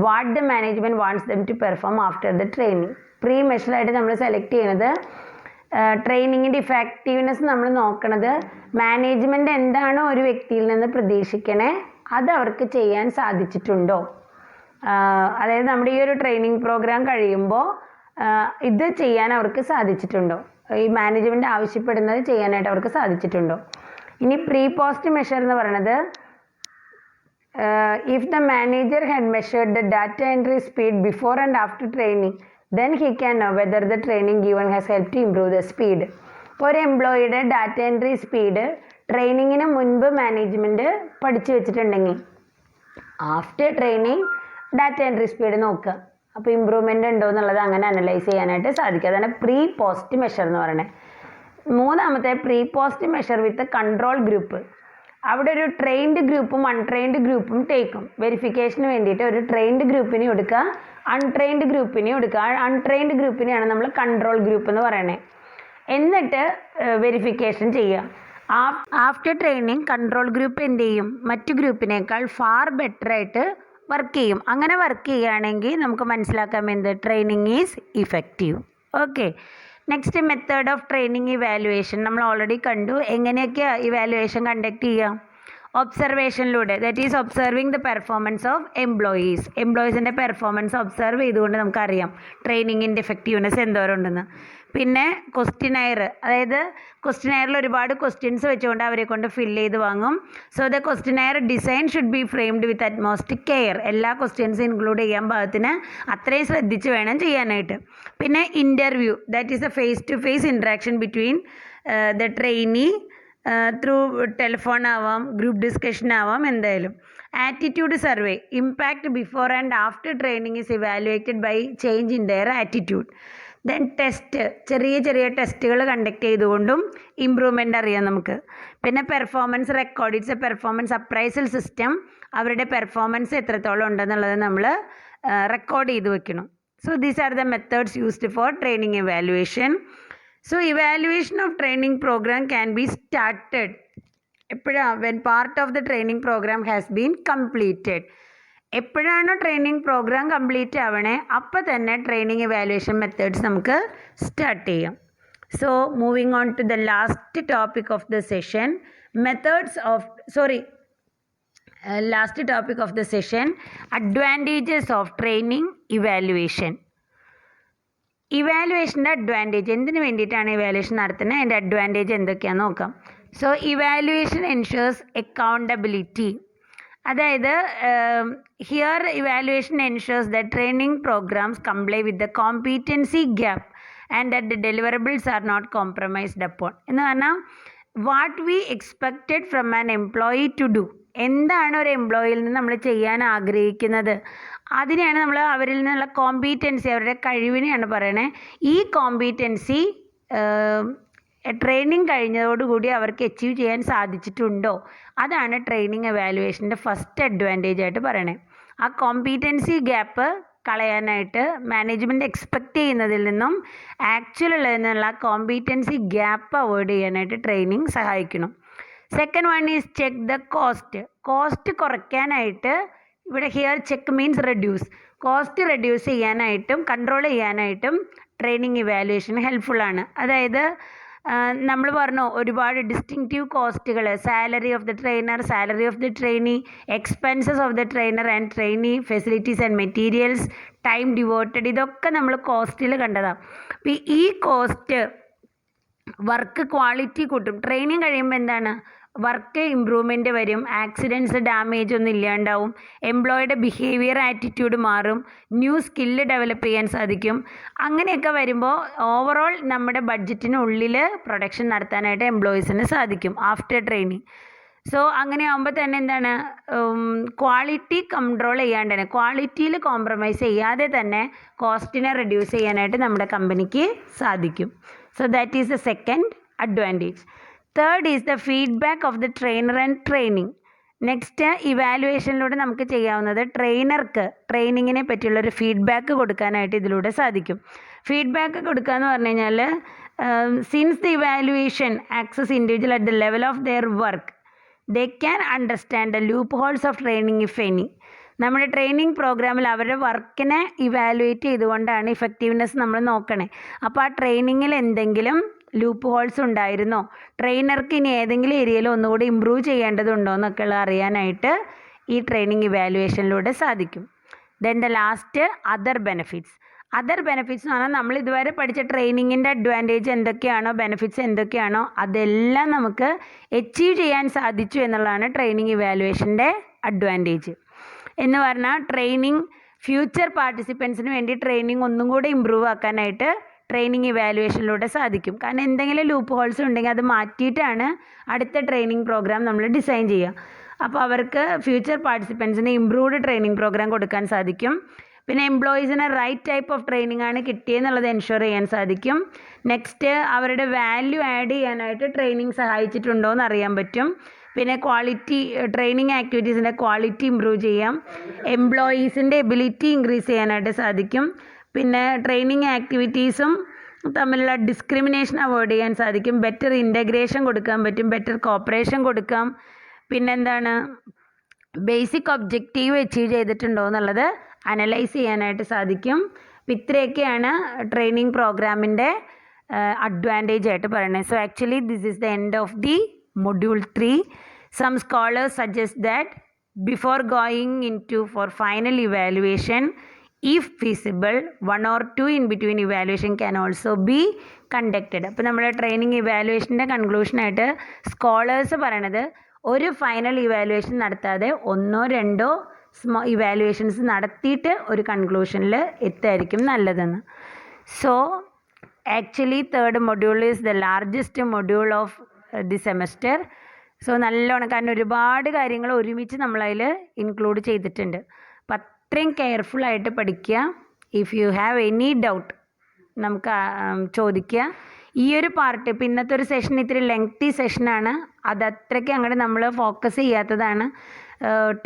what the management wants them to perform after the training. Pre മെഷറായിട്ട് നമ്മൾ സെലക്ട് ചെയ്യുന്നത് ട്രെയിനിങ്ങിൻ്റെ ഇഫക്റ്റീവ്നെസ് നമ്മൾ നോക്കണത് മാനേജ്മെൻറ്റ് എന്താണോ ഒരു വ്യക്തിയിൽ നിന്ന് പ്രതീക്ഷിക്കണേ അത് അവർക്ക് ചെയ്യാൻ സാധിച്ചിട്ടുണ്ടോ. അതായത് നമ്മുടെ ഈ ഒരു ട്രെയിനിങ് പ്രോഗ്രാം കഴിയുമ്പോൾ ഇത് ചെയ്യാൻ അവർക്ക് സാധിച്ചിട്ടുണ്ടോ, ഈ മാനേജ്മെൻറ്റ് ആവശ്യപ്പെടുന്നത് ചെയ്യാനായിട്ട് അവർക്ക് സാധിച്ചിട്ടുണ്ടോ. ഇനി പ്രീ പോസ്റ്റ് മെഷർ എന്ന് പറയുന്നത് if the manager had measured the data entry speed before and after training then he can know whether the training given has helped to improve the speed. ഇപ്പോൾ ഒരു എംപ്ലോയിയുടെ ഡാറ്റ എൻട്രി സ്പീഡ് ട്രെയിനിങ്ങിന് മുൻപ് മാനേജ്മെൻറ്റ് പഠിച്ചു വെച്ചിട്ടുണ്ടെങ്കിൽ after training data entry speed നോക്കുക, അപ്പോൾ ഇമ്പ്രൂവ്മെൻ്റ് ഉണ്ടോ എന്നുള്ളത് അങ്ങനെ അനലൈസ് ചെയ്യാനായിട്ട് സാധിക്കും. അതാണ് പ്രീ പോസ്റ്റ് മെഷർ എന്ന് പറയുന്നത്. 3-മത്തെ pre post measure with control group. അവിടെ ഒരു ട്രെയിൻഡ് ഗ്രൂപ്പും അൺട്രെയിൻഡ് ഗ്രൂപ്പും ടേക്കും. വെരിഫിക്കേഷന് വേണ്ടിയിട്ട് ഒരു ട്രെയിൻഡ് ഗ്രൂപ്പിനെ എടുക്കുക, അൺട്രെയിൻഡ് ഗ്രൂപ്പിനെ എടുക്കുക. അൺട്രെയിൻഡ് ഗ്രൂപ്പിനെയാണ് നമ്മൾ കൺട്രോൾ ഗ്രൂപ്പ് എന്ന് പറയുന്നത്. എന്നിട്ട് വെരിഫിക്കേഷൻ ചെയ്യുക. ആഫ്റ്റർ ട്രെയിനിങ് കൺട്രോൾ ഗ്രൂപ്പ് എന്ത് ചെയ്യും? മറ്റു ഗ്രൂപ്പിനേക്കാൾ ഫാർ ബെറ്റർ ആയിട്ട് വർക്ക് ചെയ്യും. അങ്ങനെ വർക്ക് ചെയ്യുകയാണെങ്കിൽ നമുക്ക് മനസ്സിലാക്കാം എന്ത് training is effective. Okay, next method of training evaluation നമ്മൾ ഓൾറെഡി കണ്ടു. എങ്ങനെയൊക്കെയാണ് ഇവാലുവേഷൻ കണ്ടക്ട് ചെയ്യുക? ഒബ്സർവേഷനിലൂടെ, that is observing the performance of employees. എംപ്ലോയീസിൻ്റെ പെർഫോമൻസ് ഒബ്സർവ് ചെയ്തുകൊണ്ട് നമുക്കറിയാം ട്രെയിനിങ്ങിൻ്റെ എഫക്റ്റീവ്നെസ് എന്തോരം ഉണ്ടെന്ന്. പിന്നെ ക്വസ്റ്റിനെയർ, അതായത് ക്വസ്റ്റിനെയറിൽ ഒരുപാട് ക്വസ്റ്റ്യൻസ് വെച്ചുകൊണ്ട് അവരെ കൊണ്ട് ഫില്ല് ചെയ്ത് വാങ്ങും. So the questionnaire design should be framed with utmost care. എല്ലാ ക്വസ്റ്റ്യൻസും ഇൻക്ലൂഡ് ചെയ്യാൻ പാകത്തിന് അത്രയും ശ്രദ്ധിച്ച് വേണം ചെയ്യാനായിട്ട്. പിന്നെ interview, that is a face to face interaction between the trainee through telephone ആവാം, ഗ്രൂപ്പ് ഡിസ്കഷൻ ആവാം, എന്തായാലും. Attitude survey, impact before and after training is evaluated by change in their attitude. Then test, ചെറിയ ചെറിയ ടെസ്റ്റുകൾ കണ്ടക്ട് ചെയ്തുകൊണ്ടും ഇമ്പ്രൂവ്മെൻ്റ് അറിയാം നമുക്ക്. പിന്നെ performance record, it's a performance appraisal system. അവരുടെ പെർഫോമൻസ് എത്രത്തോളം ഉണ്ടെന്നുള്ളത് നമ്മൾ റെക്കോർഡ് ചെയ്ത് വെക്കണം. So these are the methods used for training evaluation. So evaluation of training program can be started when part of the training program has been completed. എപ്പോഴാണോ ട്രെയിനിങ് പ്രോഗ്രാം കംപ്ലീറ്റ് ആവണേ അപ്പോൾ തന്നെ ട്രെയിനിങ് ഇവാലുവേഷൻ മെത്തേഡ്സ് നമുക്ക് സ്റ്റാർട്ട് ചെയ്യാം. So moving on to the last topic of the session, last topic of the session, advantages of training evaluation. ഇവാലുവേഷൻ്റെ അഡ്വാൻറ്റേജ്, എന്തിനു വേണ്ടിയിട്ടാണ് ഇവാലുവേഷൻ നടത്തുന്നത്, അതിൻ്റെ അഡ്വാൻറ്റേജ് എന്തൊക്കെയാണെന്ന് നോക്കാം. So evaluation ensures accountability. അതായത് here evaluation ensures the training programmes comply with the competency gap and that the deliverables are not compromised upon. എന്ന് പറഞ്ഞാൽ what we expected from an employee to do, എന്താണ് ഒരു എംപ്ലോയിയിൽ നിന്ന് നമ്മൾ ചെയ്യാൻ ആഗ്രഹിക്കുന്നത്, അതിനെയാണ് നമ്മൾ അവരിൽ നിന്നുള്ള കോമ്പീറ്റൻസി, അവരുടെ കഴിവിനെയാണ് പറയണേ. ഈ കോമ്പീറ്റൻസി ട്രെയിനിങ് കഴിഞ്ഞതോടുകൂടി അവർക്ക് അച്ചീവ് ചെയ്യാൻ സാധിച്ചിട്ടുണ്ടോ, അതാണ് ട്രെയിനിങ് എവാലുവേഷൻ്റെ ഫസ്റ്റ് അഡ്വാൻറ്റേജ് ആയിട്ട് പറയണേ. ആ കോമ്പീറ്റൻസി ഗ്യാപ്പ് കളയാനായിട്ട് മാനേജ്മെൻറ്റ് എക്സ്പെക്റ്റ് ചെയ്യുന്നതിൽ നിന്നും ആക്ച്വൽ ഉള്ളതിൽ നിന്നുള്ള കോമ്പീറ്റൻസി ഗ്യാപ്പ് അവോയ്ഡ് ചെയ്യാനായിട്ട് ട്രെയിനിങ് സഹായിക്കണം. Second one is check the cost കുറയ്ക്കാനായിട്ട്, ഇവിടെ here check means reduce, cost reduce ചെയ്യാനായിട്ടും കൺട്രോൾ ചെയ്യാനായിട്ടും ട്രെയിനിങ് ഇവാലുവേഷൻ ഹെൽപ്ഫുള്ളാണ്. അതായത് നമ്മൾ പറഞ്ഞു ഒരുപാട് ഡിസ്റ്റിങ്റ്റീവ് കോസ്റ്റുകൾ, salary of the trainer, salary of the trainee, expenses of the trainer and trainee, facilities and materials, time devoted, ഇതൊക്കെ നമ്മൾ കോസ്റ്റിൽ കണ്ടതാണ്. അപ്പോൾ ഈ കോസ്റ്റ് വർക്ക് ക്വാളിറ്റി കൂട്ടും. ട്രെയിനിങ് കഴിയുമ്പോൾ എന്താണ്, വർക്ക് ഇമ്പ്രൂവ്മെൻറ്റ് വരും, ആക്സിഡൻറ്റ്സ് ഡാമേജ് ഒന്നും ഇല്ലാണ്ടാവും, എംപ്ലോയിയുടെ ബിഹേവിയർ ആറ്റിറ്റ്യൂഡ് മാറും, ന്യൂ സ്കില്ല് ഡെവലപ്പ് ചെയ്യാൻ സാധിക്കും. അങ്ങനെയൊക്കെ വരുമ്പോൾ ഓവറോൾ നമ്മുടെ ബഡ്ജറ്റിനുള്ളിൽ പ്രൊഡക്ഷൻ നടത്താനായിട്ട് എംപ്ലോയീസിന് സാധിക്കും ആഫ്റ്റർ ട്രെയിനിങ്. സോ അങ്ങനെ ആകുമ്പോൾ തന്നെ എന്താണ്, ക്വാളിറ്റി കൺട്രോൾ ചെയ്യാണ്ട് തന്നെ, ക്വാളിറ്റിയിൽ കോംപ്രമൈസ് ചെയ്യാതെ തന്നെ കോസ്റ്റിനെ റെഡ്യൂസ് ചെയ്യാനായിട്ട് നമ്മുടെ കമ്പനിക്ക് സാധിക്കും. So that is the second advantage. Third is the feedback of the trainer and training. Next ഇവാലുവേഷനിലൂടെ നമുക്ക് ചെയ്യാവുന്നത് ട്രെയിനർക്ക് ട്രെയിനിങ്ങിനെ പറ്റിയുള്ളൊരു ഫീഡ്ബാക്ക് കൊടുക്കാനായിട്ട് ഇതിലൂടെ സാധിക്കും. ഫീഡ്ബാക്ക് കൊടുക്കുക എന്ന് പറഞ്ഞു കഴിഞ്ഞാൽ since the evaluation access individual at the level of their work they can understand the loop holes of training if any. നമ്മുടെ ട്രെയിനിങ് പ്രോഗ്രാമിൽ അവരുടെ വർക്കിനെ ഇവാലുവേറ്റ് ചെയ്തുകൊണ്ടാണ് ഇഫക്റ്റീവ്നെസ് നമ്മൾ നോക്കണേ. അപ്പോൾ ആ ട്രെയിനിങ്ങിൽ എന്തെങ്കിലും ലൂപ്പ് ഹോൾസ് ഉണ്ടായിരുന്നോ, ട്രെയിനർക്ക് ഇനി ഏതെങ്കിലും ഏരിയയിൽ ഒന്നുകൂടി ഇമ്പ്രൂവ് ചെയ്യേണ്ടതുണ്ടോ എന്നൊക്കെയുള്ള അറിയാനായിട്ട് ഈ ട്രെയിനിങ് ഇവാലുവേഷനിലൂടെ സാധിക്കും. Then the last other benefits. Other benefits എന്ന് പറഞ്ഞാൽ നമ്മൾ ഇതുവരെ പഠിച്ച ട്രെയിനിങ്ങിൻ്റെ അഡ്വാൻറ്റേജ് എന്തൊക്കെയാണോ, ബെനിഫിറ്റ്സ് എന്തൊക്കെയാണോ, അതെല്ലാം നമുക്ക് അച്ചീവ് ചെയ്യാൻ സാധിച്ചു എന്നുള്ളതാണ് ട്രെയിനിങ് ഇവാലുവേഷൻ്റെ അഡ്വാൻറ്റേജ്. എന്ന് പറഞ്ഞാൽ ട്രെയിനിങ് ഫ്യൂച്ചർ പാർട്ടിസിപ്പൻസിന് വേണ്ടി ട്രെയിനിങ് ഒന്നും കൂടെ ഇമ്പ്രൂവ് ആക്കാനായിട്ട് ട്രെയിനിങ് ഇവാലുവേഷനിലൂടെ സാധിക്കും. കാരണം എന്തെങ്കിലും ലൂപ്പ് ഹോൾസ് ഉണ്ടെങ്കിൽ അത് മാറ്റിയിട്ടാണ് അടുത്ത ട്രെയിനിങ് പ്രോഗ്രാം നമ്മൾ ഡിസൈൻ ചെയ്യുക. അപ്പോൾ അവർക്ക് ഫ്യൂച്ചർ പാർട്ടിസിപ്പൻസിന് ഇമ്പ്രൂവ്ഡ് ട്രെയിനിങ് പ്രോഗ്രാം കൊടുക്കാൻ സാധിക്കും. പിന്നെ എംപ്ലോയീസിന് റൈറ്റ് ടൈപ്പ് ഓഫ് ട്രെയിനിങ് ആണ് കിട്ടിയെന്നുള്ളത് എൻഷുർ ചെയ്യാൻ സാധിക്കും. നെക്സ്റ്റ് അവരുടെ വാല്യൂ ആഡ് ചെയ്യാനായിട്ട് ട്രെയിനിങ് സഹായിച്ചിട്ടുണ്ടോ എന്ന് അറിയാൻ പറ്റും. പിന്നെ ക്വാളിറ്റി, ട്രെയിനിങ് ആക്ടിവിറ്റീസിൻ്റെ ക്വാളിറ്റി ഇമ്പ്രൂവ് ചെയ്യാം, എംപ്ലോയീസിൻ്റെ എബിലിറ്റി ഇൻക്രീസ് ചെയ്യാനായിട്ട് സാധിക്കും. പിന്നെ ട്രെയിനിങ് ആക്ടിവിറ്റീസും തമ്മിലുള്ള ഡിസ്ക്രിമിനേഷൻ അവോയ്ഡ് ചെയ്യാൻ സാധിക്കും, ബെറ്റർ ഇൻ്റഗ്രേഷൻ കൊടുക്കാൻ പറ്റും, ബെറ്റർ കോപ്പറേഷൻ കൊടുക്കാം. പിന്നെന്താണ്, ബേസിക് ഒബ്ജക്റ്റീവ് അച്ചീവ് ചെയ്തിട്ടുണ്ടോ എന്നുള്ളത് അനലൈസ് ചെയ്യാനായിട്ട് സാധിക്കും. അപ്പോൾ ഇത്രയൊക്കെയാണ് ട്രെയിനിങ് പ്രോഗ്രാമിൻ്റെ അഡ്വാൻറ്റേജ് ആയിട്ട് പറയുന്നത്. So actually this is the end of the Module 3. Some scholars suggest that before going into for final evaluation, if feasible, 1 or 2 in between evaluation can also be conducted. അപ്പോൾ നമ്മുടെ ട്രെയിനിങ് ഇവാലുവേഷൻ്റെ കൺക്ലൂഷനായിട്ട് സ്കോളേഴ്സ് പറയണത് ഒരു ഫൈനൽ ഇവാലുവേഷൻ നടത്താതെ 1 or 2 ഇവാലുവേഷൻസ് നടത്തിയിട്ട് ഒരു കൺക്ലൂഷനിൽ എത്തായിരിക്കും നല്ലതെന്ന്. So actually third module is the largest module of the semester. So നല്ലോണം, കാരണം ഒരുപാട് കാര്യങ്ങൾ ഒരുമിച്ച് നമ്മളതിൽ ഇൻക്ലൂഡ് ചെയ്തിട്ടുണ്ട്. അപ്പം അത്രയും കെയർഫുള്ളായിട്ട് പഠിക്കുക. If you have any doubt നമുക്ക് ചോദിക്കുക. ഈ ഒരു പാർട്ട്, ഇപ്പം ഇന്നത്തെ ഒരു സെഷൻ ഇത്തിരി ലെങ്തി സെഷനാണ്, അത് അത്രയ്ക്ക് അങ്ങോട്ട് നമ്മൾ ഫോക്കസ് ചെയ്യാത്തതാണ്.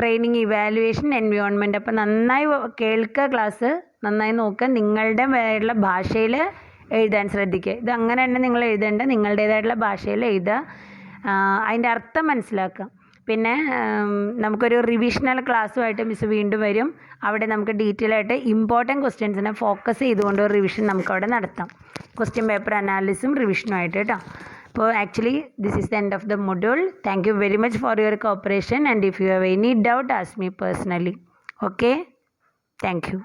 Training evaluation environment. അപ്പം നന്നായി കേൾക്കുക, ക്ലാസ് നന്നായി നോക്കുക, നിങ്ങളുടേതായിട്ടുള്ള ഭാഷയിൽ എഴുതാൻ ശ്രദ്ധിക്കുക. ഇത് അങ്ങനെ തന്നെ നിങ്ങൾ എഴുതേണ്ട, നിങ്ങളുടേതായിട്ടുള്ള ഭാഷയിൽ എഴുതുക, അതിൻ്റെ അർത്ഥം മനസ്സിലാക്കുക. പിന്നെ നമുക്കൊരു റിവിഷണൽ ക്ലാസ്സുമായിട്ട് മിസ് വീണ്ടും വരും. അവിടെ നമുക്ക് ഡീറ്റെയിൽ ആയിട്ട് ഇമ്പോർട്ടൻറ്റ് ക്വസ്റ്റ്യൻസിനെ ഫോക്കസ് ചെയ്തുകൊണ്ട് ഒരു റിവിഷൻ നമുക്കവിടെ നടത്താം. ക്വസ്റ്റ്യൻ പേപ്പർ അനാലിസിസും റിവിഷനുമായിട്ട് കേട്ടോ. അപ്പോൾ actually this is the end of the module. Thank you very much for your corporation, and if you have any doubt ask me personally. Okay, thank you.